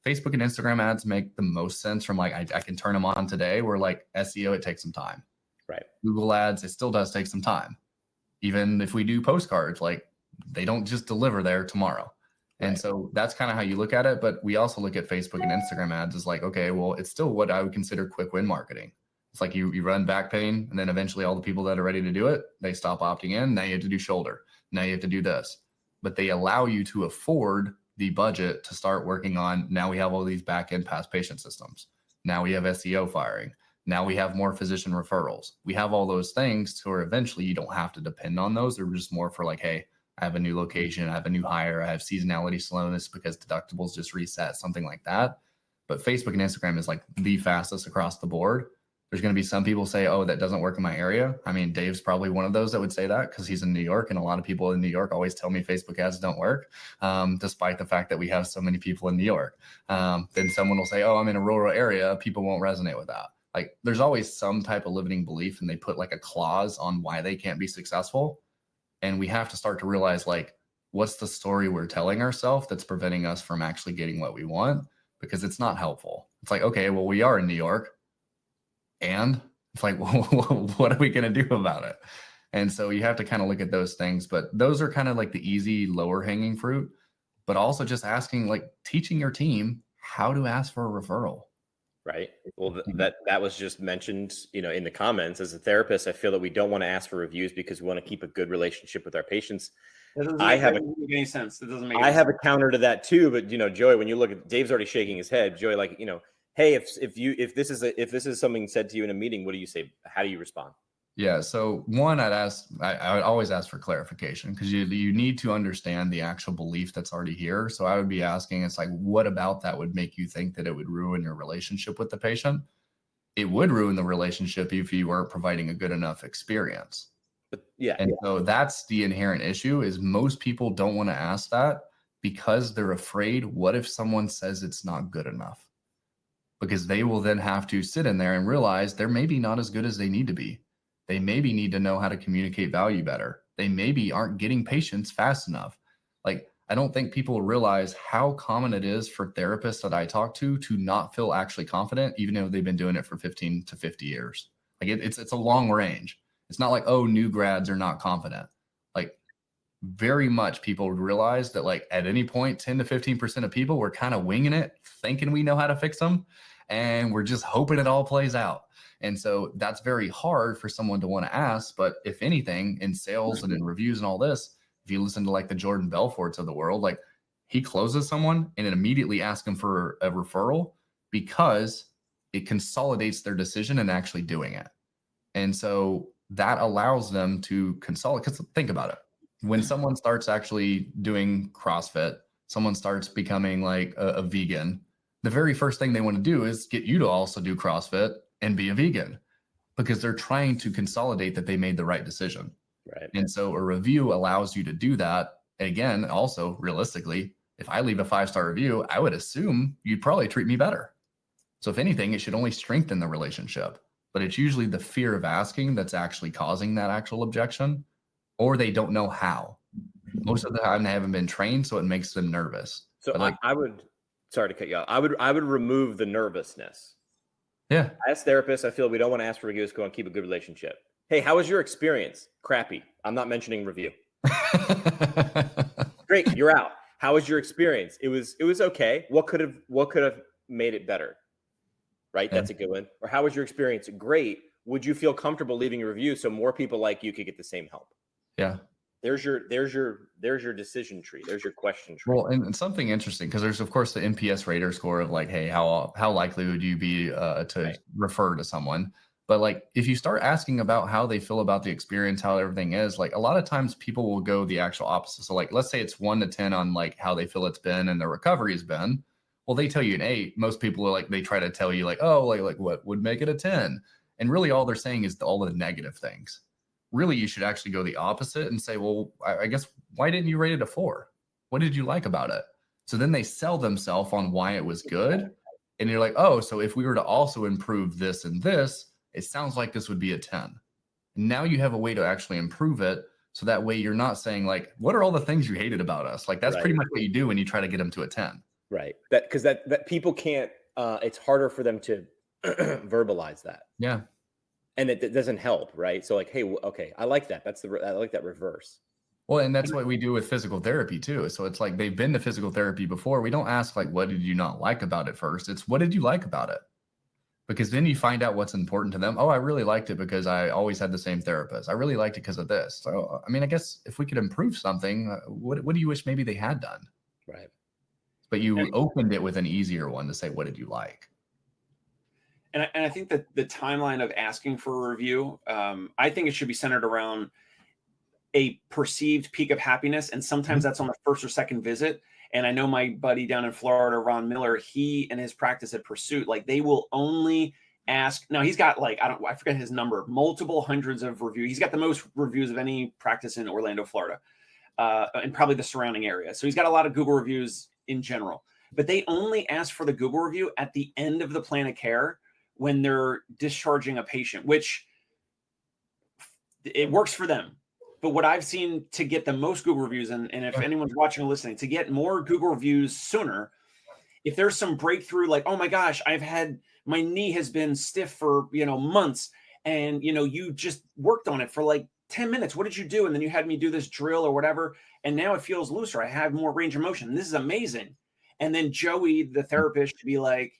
Facebook and Instagram ads make the most sense from like, I can turn them on today, where like SEO, it takes some time.
Right.
Google ads, it still does take some time. Even if we do postcards, like, they don't just deliver there tomorrow. Right. And so that's kind of how you look at it. But we also look at Facebook and Instagram ads as like, okay, well, it's still what I would consider quick win marketing. It's like you run back pain, and then eventually all the people that are ready to do it, they stop opting in. Now you have to do shoulder. Now you have to do this. But they allow you to afford the budget to start working on. Now we have all these back end past patient systems. Now we have SEO firing. Now we have more physician referrals. We have all those things to where eventually you don't have to depend on those. They're just more for like, hey, I have a new location, I have a new hire, I have seasonality slowness because deductibles just reset, something like that. But Facebook and Instagram is like the fastest across the board. There's going to be some people say, oh, that doesn't work in my area. I mean, Dave's probably one of those that would say that because he's in New York, and a lot of people in New York always tell me Facebook ads don't work, despite the fact that we have so many people in New York. Then someone will say, oh, I'm in a rural area. People won't resonate with that. Like, there's always some type of limiting belief, and they put like a clause on why they can't be successful. And we have to start to realize, like, what's the story we're telling ourselves that's preventing us from actually getting what we want? Because it's not helpful. It's like, okay, well, we are in New York. And it's like, well, what are we going to do about it? And so you have to kind of look at those things. But those are kind of like the easy, lower hanging fruit. But also just asking, like, teaching your team how to ask for a referral.
Right. Well, that was just mentioned, in the comments. As a therapist, I feel that we don't want to ask for reviews because we want to keep a good relationship with our patients.
That doesn't make any sense. It doesn't make
I have a counter to that too. But Joey, when you look at Dave's already shaking his head. Joey, like, hey, if this is something said to you in a meeting, what do you say? How do you respond?
Yeah. So one, I would always ask for clarification, because you need to understand the actual belief that's already here. So I would be asking, it's like, what about that would make you think that it would ruin your relationship with the patient? It would ruin the relationship if you weren't providing a good enough experience.
Yeah.
And so that's the inherent issue is most people don't want to ask that because they're afraid, what if someone says it's not good enough? Because they will then have to sit in there and realize they're maybe not as good as they need to be. They maybe need to know how to communicate value better. They maybe aren't getting patients fast enough. Like, I don't think people realize how common it is for therapists that I talk to not feel actually confident, even though they've been doing it for 15 to 50 years. Like it's a long range. It's not like, oh, new grads are not confident. Like very much people realize that like at any point, 10 to 15% of people, we're kind of winging it, thinking we know how to fix them. And we're just hoping it all plays out. And so that's very hard for someone to want to ask. But if anything, in sales and in reviews and all this, if you listen to like the Jordan Belforts of the world, like he closes someone and it immediately asks them for a referral because it consolidates their decision and actually doing it. And so that allows them to consolidate. Because think about it. When someone starts actually doing CrossFit, someone starts becoming like a vegan, the very first thing they want to do is get you to also do CrossFit and be a vegan because they're trying to consolidate that they made the right decision.
Right.
And so a review allows you to do that. Again, also realistically, if I leave a 5-star review, I would assume you'd probably treat me better. So if anything, it should only strengthen the relationship. But it's usually the fear of asking that's actually causing that actual objection, or they don't know how. Most of the time they haven't been trained, so it makes them nervous.
So
like,
I would, sorry to cut you off. I would remove the nervousness.
Yeah.
As therapists, I feel we don't want to ask for reviews. Go and keep a good relationship. Hey, how was your experience? Crappy. I'm not mentioning review. Great, you're out. How was your experience? It was okay. What could have made it better? Right? Yeah. That's a good one. Or how was your experience? Great. Would you feel comfortable leaving a review so more people like you could get the same help?
Yeah.
There's your decision tree. There's your question tree.
Well, and something interesting, because there's of course the NPS rater score of like, hey, how likely would you be to refer to someone? But like, if you start asking about how they feel about the experience, how everything is, like a lot of times people will go the actual opposite. So like, let's say it's 1 to 10 on like how they feel it's been and their recovery has been. Well, they tell you an 8. Most people are like, they try to tell you like, oh, like what would make it a 10? And really all they're saying is all the negative things. Really, you should actually go the opposite and say, well, I guess, why didn't you rate it a 4? What did you like about it? So then they sell themselves on why it was good. And you're like, oh, so if we were to also improve this and this, it sounds like this would be a 10. And now you have a way to actually improve it. So that way you're not saying like, what are all the things you hated about us? Like that's pretty much what you do when you try to get them to a 10.
Right. Because that people can't, it's harder for them to verbalize that.
Yeah.
And it doesn't help, right? So like, hey, okay, I like that. I like that reverse.
Well, and that's what we do with physical therapy too. So it's like they've been to physical therapy before. We don't ask like, what did you not like about it first? It's what did you like about it? Because then you find out what's important to them. Oh, I really liked it because I always had the same therapist. I really liked it because of this. So, I mean, I guess if we could improve something, what do you wish maybe they had done?
Right.
But you opened it with an easier one to say, what did you like?
And I think that the timeline of asking for a review, I think it should be centered around a perceived peak of happiness. And sometimes that's on the first or second visit. And I know my buddy down in Florida, Ron Miller, he and his practice at Pursuit, like they will only ask. Now he's got like, I forget his number, multiple hundreds of reviews. He's got the most reviews of any practice in Orlando, Florida, and probably the surrounding area. So he's got a lot of Google reviews in general, but they only ask for the Google review at the end of the plan of care when they're discharging a patient, which it works for them. But what I've seen to get the most Google reviews, and if anyone's watching or listening, to get more Google reviews sooner, if there's some breakthrough, like, oh my gosh, my knee has been stiff for, months, and, you just worked on it for like 10 minutes. What did you do? And then you had me do this drill or whatever. And now it feels looser. I have more range of motion. This is amazing. And then Joey, the therapist, should be like,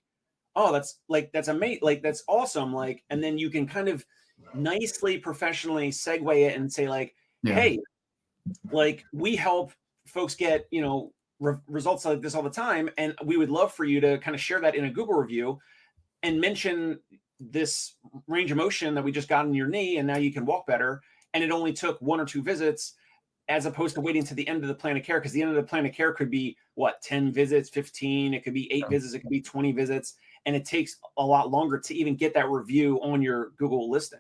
oh, that's amazing. Like, that's awesome. Like, and then you can kind of nicely, professionally segue it and say like, hey, like we help folks get, results like this all the time. And we would love for you to kind of share that in a Google review and mention this range of motion that we just got in your knee. And now you can walk better. And it only took 1 or 2 visits as opposed to waiting to the end of the plan of care. Because the end of the plan of care could be 10 visits, 15, it could be 8 visits, it could be 20 visits. And it takes a lot longer to even get that review on your Google listing.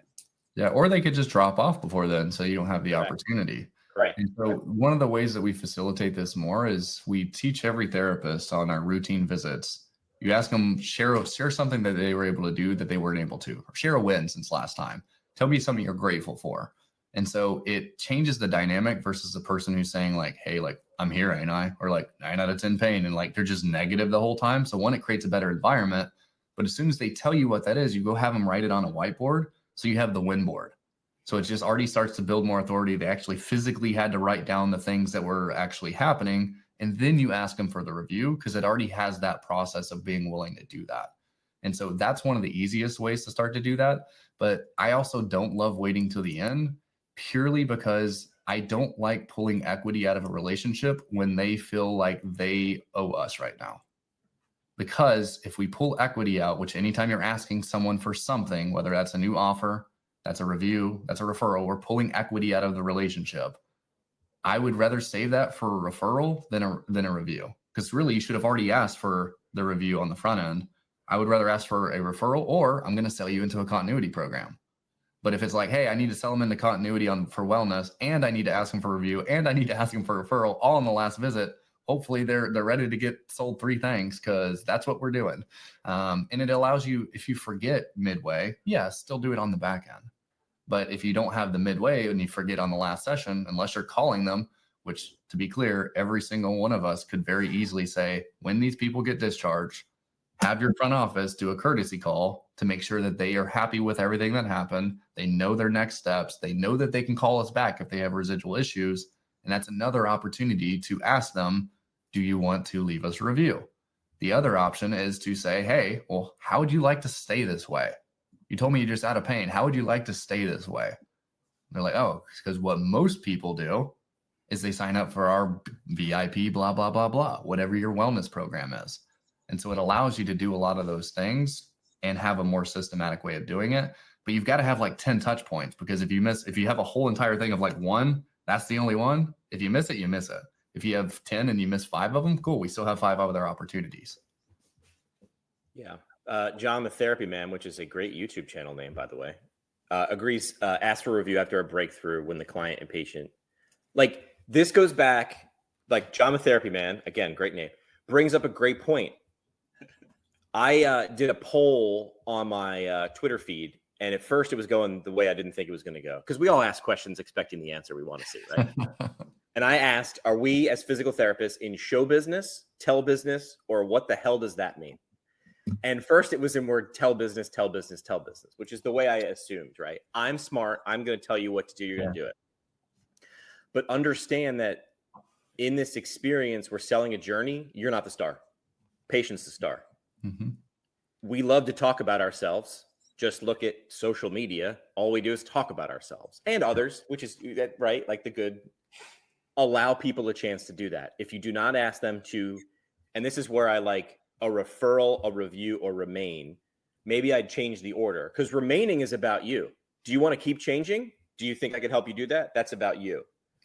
Yeah, or they could just drop off before then, so you don't have the opportunity.
Right.
And so one of the ways that we facilitate this more is we teach every therapist on our routine visits. You ask them, share something that they were able to do that they weren't able to, or share a win since last time. Tell me something you're grateful for. And so it changes the dynamic versus the person who's saying like, hey, like I'm here, ain't I? Or like 9 out of 10 pain. And like they're just negative the whole time. So one, it creates a better environment. But as soon as they tell you what that is, you go have them write it on a whiteboard. So you have the win board. So it just already starts to build more authority. They actually physically had to write down the things that were actually happening. And then you ask them for the review because it already has that process of being willing to do that. And so that's one of the easiest ways to start to do that. But I also don't love waiting till the end purely because I don't like pulling equity out of a relationship when they feel like they owe us right now. Because if we pull equity out, which anytime you're asking someone for something, whether that's a new offer, that's a review, that's a referral, we're pulling equity out of the relationship. I would rather save that for a referral than a review. Because really, you should have already asked for the review on the front end. I would rather ask for a referral, or I'm going to sell you into a continuity program. But if it's like, hey, I need to sell them into continuity for wellness, and I need to ask them for review, and I need to ask them for referral all in the last visit, hopefully they're ready to get sold 3 things because that's what we're doing. And it allows you, if you forget midway, still do it on the back end. But if you don't have the midway and you forget on the last session, unless you're calling them, which to be clear, every single one of us could very easily say, when these people get discharged, have your front office do a courtesy call to make sure that they are happy with everything that happened. They know their next steps. They know that they can call us back if they have residual issues. And that's another opportunity to ask them, do you want to leave us a review? The other option is to say, hey, well, how would you like to stay this way? You told me you're just out of pain. How would you like to stay this way? And they're like, oh, because what most people do is they sign up for our VIP, blah, blah, blah, blah, whatever your wellness program is. And so it allows you to do a lot of those things and have a more systematic way of doing it. But you've got to have like 10 touch points, because if you have a whole entire thing of like 1, that's the only one. If you miss it, you miss it. If you have 10 and you miss 5 of them, cool. We still have 5 other opportunities.
Yeah. John, the Therapy Man, which is a great YouTube channel name, by the way, agrees, ask for a review after a breakthrough when the client and patient, like this goes back, like John, the Therapy Man, again, great name, brings up a great point. I did a poll on my Twitter feed, and at first it was going the way I didn't think it was going to go, because we all ask questions expecting the answer we want to see, right? And I asked, are we as physical therapists in show business, tell business, or what the hell does that mean? And first it was in word tell business, which is the way I assumed, right? I'm smart. I'm going to tell you what to do. You're going to do it. But understand that in this experience, we're selling a journey. You're not the star. Patient's the star. Mm-hmm. We love to talk about ourselves. Just look at social media. All we do is talk about ourselves and others, which is right, like the good. Allow people a chance to do that. If you do not ask them to, and this is where I like a referral, a review, or remain, maybe I'd change the order, because remaining is about you. Do you want to keep changing? Do you think I could help you do that? That's about you.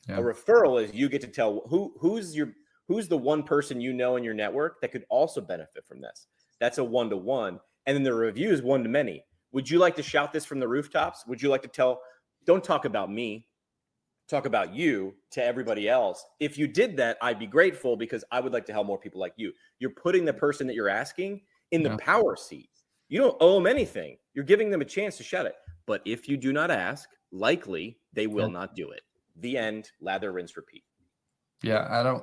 Yeah. A referral is you get to tell who's the one person you know in your network that could also benefit from this. That's a 1-to-1. And then the review is 1-to-many. Would you like to shout this from the rooftops? Would you like to tell, don't talk about me, talk about you to everybody else? If you did that, I'd be grateful, because I would like to help more people like you. You're putting the person that you're asking in the power seat. You don't owe them anything. You're giving them a chance to shout it. But if you do not ask, likely they will not do it. The end. Lather, rinse, repeat.
Yeah,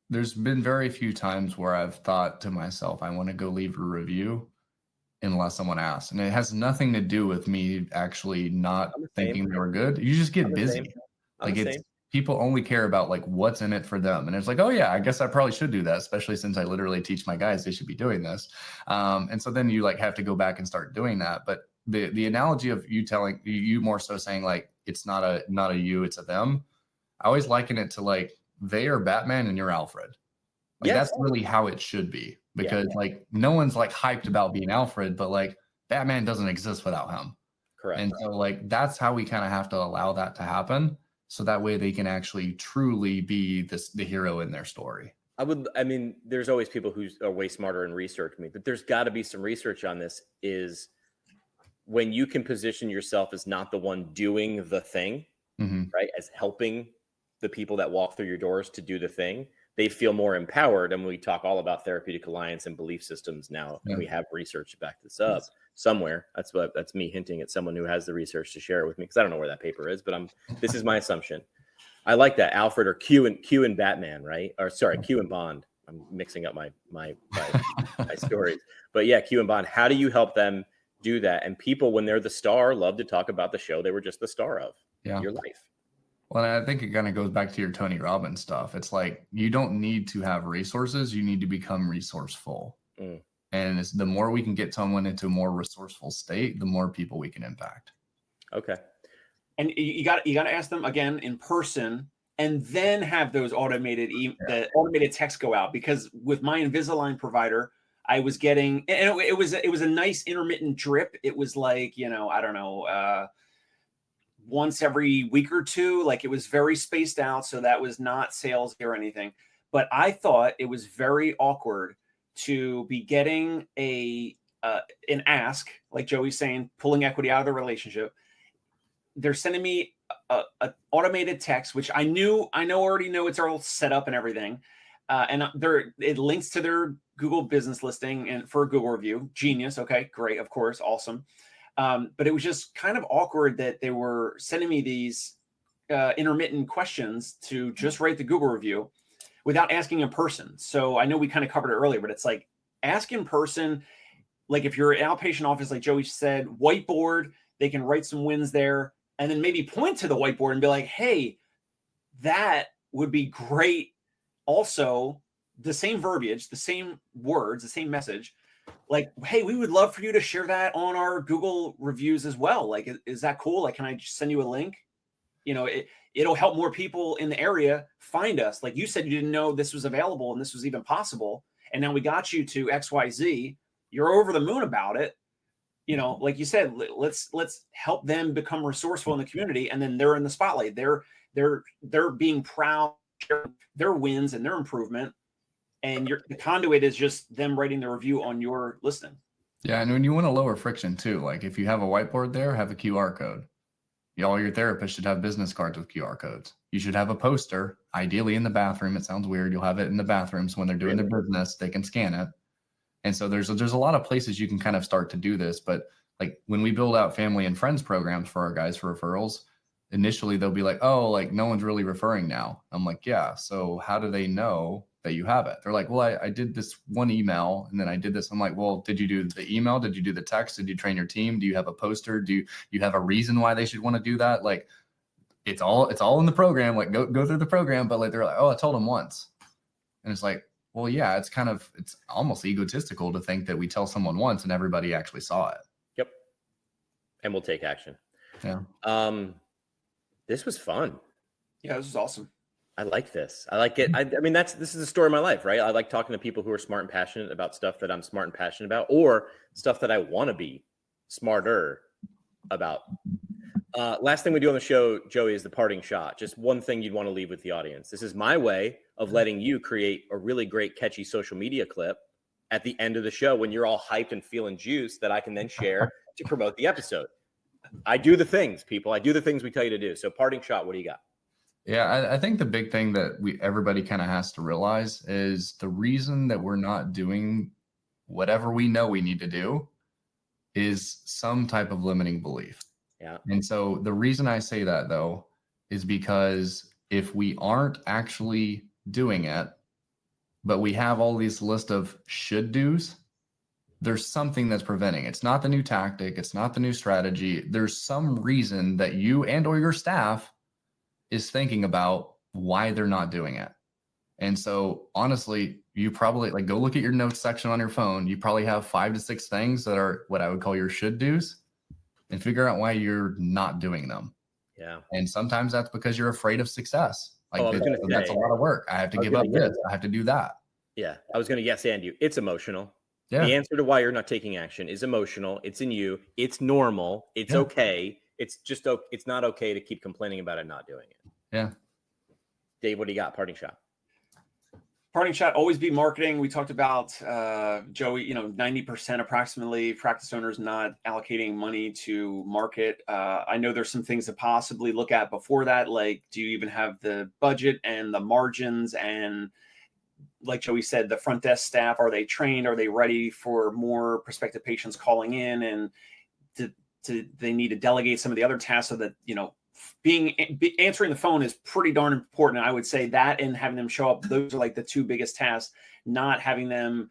there's been very few times where I've thought to myself, I want to go leave a review unless someone asks. And it has nothing to do with me actually not thinking they were good. You just get busy. Like people only care about like what's in it for them. And it's like, oh yeah, I guess I probably should do that, especially since I literally teach my guys they should be doing this. And so then you like have to go back and start doing that. But the analogy of you more so saying like, it's not a you, it's a them. I always liken it to like, they are Batman and you're Alfred. Like that's really how it should be, because like no one's like hyped about being Alfred, but like Batman doesn't exist without him.
Correct.
And so like, that's how we kind of have to allow that to happen. So that way they can actually truly be the hero in their story.
I mean, there's always people who are way smarter in research than me, but there's got to be some research on this. Is when you can position yourself as not the one doing the thing, right? As helping the people that walk through your doors to do the thing, they feel more empowered. And we talk all about therapeutic alliance and belief systems now. We have research to back this up somewhere. That's me hinting at someone who has the research to share it with me, because I don't know where that paper is, but this is my assumption. I like that. Alfred, or Q and Batman, right? Or sorry, Q and Bond. I'm mixing up my stories. But yeah, Q and Bond. How do you help them do that? And people, when they're the star, love to talk about the show they were just the star of. Your life.
Well, I think it kind of goes back to your Tony Robbins stuff. It's like, you don't need to have resources. You need to become resourceful. And the more we can get someone into a more resourceful state, the more people we can impact.
Okay.
And you got to ask them again in person, and then have those automated automated texts go out. Because with my Invisalign provider, I was getting, and it was a nice intermittent drip. It was like, I don't know, once every week or two. Like, it was very spaced out, so that was not sales or anything. But I thought it was very awkward to be getting an ask, like Joey's saying, pulling equity out of the relationship. They're sending me a automated text, which I already know it's all set up and everything. And it links to their Google business listing and for a Google review. Genius. Okay, great. Of course. Awesome. But it was just kind of awkward that they were sending me these intermittent questions to just write the Google review without asking in person. So I know we kind of covered it earlier, but it's like, ask in person. Like, if you're an outpatient office, like Joey said, whiteboard, they can write some wins there, and then maybe point to the whiteboard and be like, hey, that would be great. Also, the same verbiage, the same words, the same message. Like, hey, we would love for you to share that on our Google reviews as well. Like, is that cool? Like, can I just send you a link? It'll help more people in the area find us. Like you said, you didn't know this was available and this was even possible. And now we got you to XYZ. You're over the moon about it. Like you said, let's help them become resourceful in the community. And then they're in the spotlight. They're being proud of their wins and their improvement. And the conduit is just them writing the review on your listing.
Yeah. And when you want to lower friction too, like if you have a whiteboard there, have a QR code. All your therapists should have business cards with QR codes. You should have a poster, ideally in the bathroom. It sounds weird. You'll have it in the bathrooms when they're doing their business, they can scan it. And so there's a lot of places you can kind of start to do this. But like when we build out family and friends programs for our guys for referrals, initially they'll be like, oh, like no one's really referring now. I'm like, yeah. So how do they know that you have it? They're like, well, I did this one email and then I did this. I'm like, well, did you do the email? Did you do the text? Did you train your team? Do you have a poster? Do you have a reason why they should want to do that? Like it's all in the program. Like go through the program. But like, they're like, oh, I told them once. And it's like, well, yeah, it's almost egotistical to think that we tell someone once and everybody actually saw it.
Yep. And we'll take action.
Yeah.
This was fun.
Yeah, this was awesome.
I like this. I like it. I mean, this is the story of my life, right? I like talking to people who are smart and passionate about stuff that I'm smart and passionate about, or stuff that I want to be smarter about. Last thing we do on the show, Joey, is the parting shot. Just one thing you'd want to leave with the audience. This is my way of letting you create a really great, catchy social media clip at the end of the show when you're all hyped and feeling juiced that I can then share to promote the episode. I do the things, people. I do the things we tell you to do. So parting shot, what do you got?
Yeah, I think the big thing that everybody kind of has to realize is the reason that we're not doing whatever we know we need to do is some type of limiting belief.
Yeah. And
so the reason I say that, though, is because if we aren't actually doing it, but we have all these list of should do's, there's something that's preventing. It's not the new tactic. It's not the new strategy. There's some reason that you and or your staff is thinking about why they're not doing it. And so honestly, you probably go look at your notes section on your phone. You probably have 5 to 6 things that are what I would call your should do's, and figure out why you're not doing them.
Yeah.
And sometimes that's because you're afraid of success.
That's
a lot of work. I have to give up this. I have to do that.
Yeah. I was going to yes and you. It's emotional.
Yeah.
The answer to why you're not taking action is emotional. It's in you. It's normal. It's okay. It's just, it's not okay to keep complaining about it, not doing it.
Yeah.
Dave, what do you got? Parting shot.
Parting shot, always be marketing. We talked about Joey, 90% approximately practice owners not allocating money to market. I know there's some things to possibly look at before that, like do you even have the budget and the margins, and like Joey said, the front desk staff, are they trained? Are they ready for more prospective patients calling in? And they need to delegate some of the other tasks so that, answering the phone is pretty darn important. I would say that, and having them show up, those are like the two biggest tasks. Not having them,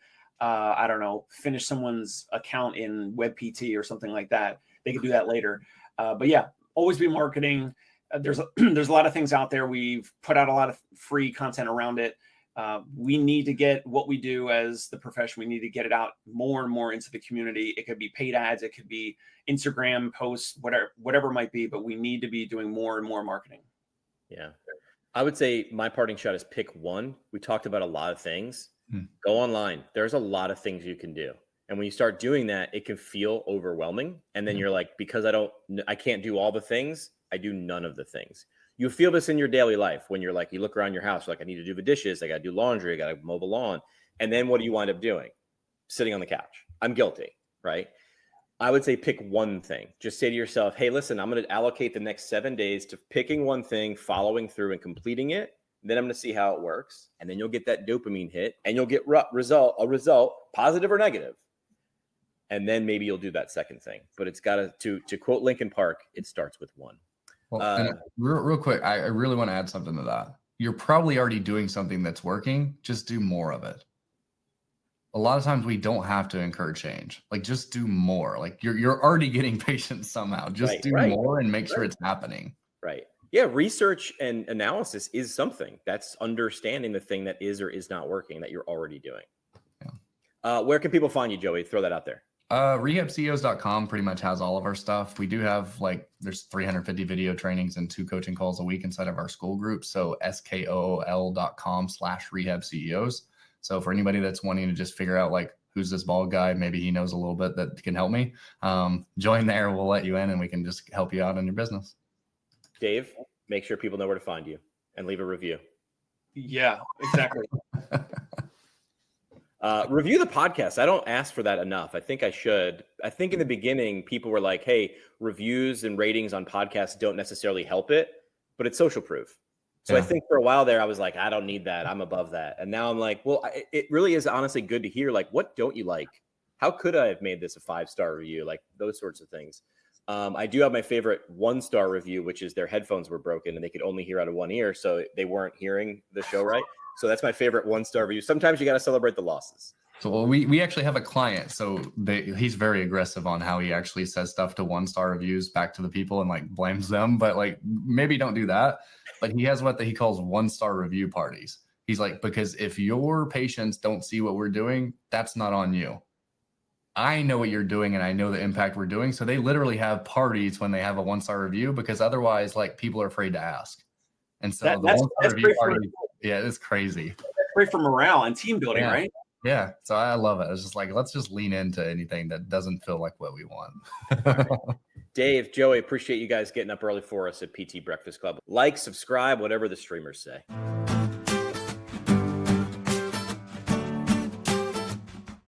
finish someone's account in WebPT or something like that. They can do that later. But yeah, always be marketing. There's a lot of things out there. We've put out a lot of free content around it. We need to get what we do as the profession. We need to get it out more and more into the community. It could be paid ads, it could be Instagram posts, whatever it might be, but we need to be doing more and more marketing.
Yeah. I would say my parting shot is pick one. We talked about a lot of things. Go online. There's a lot of things you can do. And when you start doing that, it can feel overwhelming. And then you're like, because I can't do all the things, I do none of the things. You feel this in your daily life when you're like, you look around your house, like I need to do the dishes, I got to do laundry, I got to mow the lawn. And then what do you wind up doing? Sitting on the couch. I'm guilty, right? I would say pick one thing. Just say to yourself, hey, listen, I'm going to allocate the next 7 days to picking one thing, following through and completing it. Then I'm going to see how it works. And then you'll get that dopamine hit and you'll get a result, positive or negative. And then maybe you'll do that second thing. But it's got to quote Linkin Park, it starts with one.
Well, and real quick, I really want to add something to that. You're probably already doing something that's working. Just do more of it. A lot of times we don't have to incur change. Like just do more. Like you're already getting patients somehow. Just do more and make sure it's happening.
Right. Yeah. Research and analysis is something. That's understanding the thing that is or is not working that you're already doing. Yeah. Where can people find you, Joey? Throw that out there.
rehabceos.com pretty much has all of our stuff. We do have there's 350 video trainings and 2 coaching calls a week inside of our school group. So skool.com/rehabceos. So for anybody that's wanting to just figure out who's this bald guy, maybe he knows a little bit that can help me, join there. We'll let you in and we can just help you out in your business.
Dave, make sure people know where to find you and leave a review.
Yeah, exactly.
Review the podcast. I don't ask for that enough. I think I should. I think in the beginning, people were like, hey, reviews and ratings on podcasts don't necessarily help it, but it's social proof. So I think for a while there, I was like, I don't need that. I'm above that. And now I'm like, well, it really is honestly good to hear. What don't you like? How could I have made this a 5-star review? Those sorts of things. I do have my favorite 1-star review, which is their headphones were broken and they could only hear out of one ear. So they weren't hearing the show right. So that's my favorite 1-star review. Sometimes you got to celebrate the losses.
So we actually have a client. So he's very aggressive on how he actually says stuff to 1-star reviews back to the people and blames them. But maybe don't do that. But he has what he calls 1-star review parties. He's like, because if your patients don't see what we're doing, that's not on you. I know what you're doing and I know the impact we're doing. So they literally have parties when they have a 1-star review because otherwise people are afraid to ask. And so the 1-star review party, it's crazy.
That's great for morale and team building, right?
Yeah. So I love it. It's just let's just lean into anything that doesn't feel like what we want.
Dave, Joey, appreciate you guys getting up early for us at PT Breakfast Club. Like, subscribe, whatever the streamers say.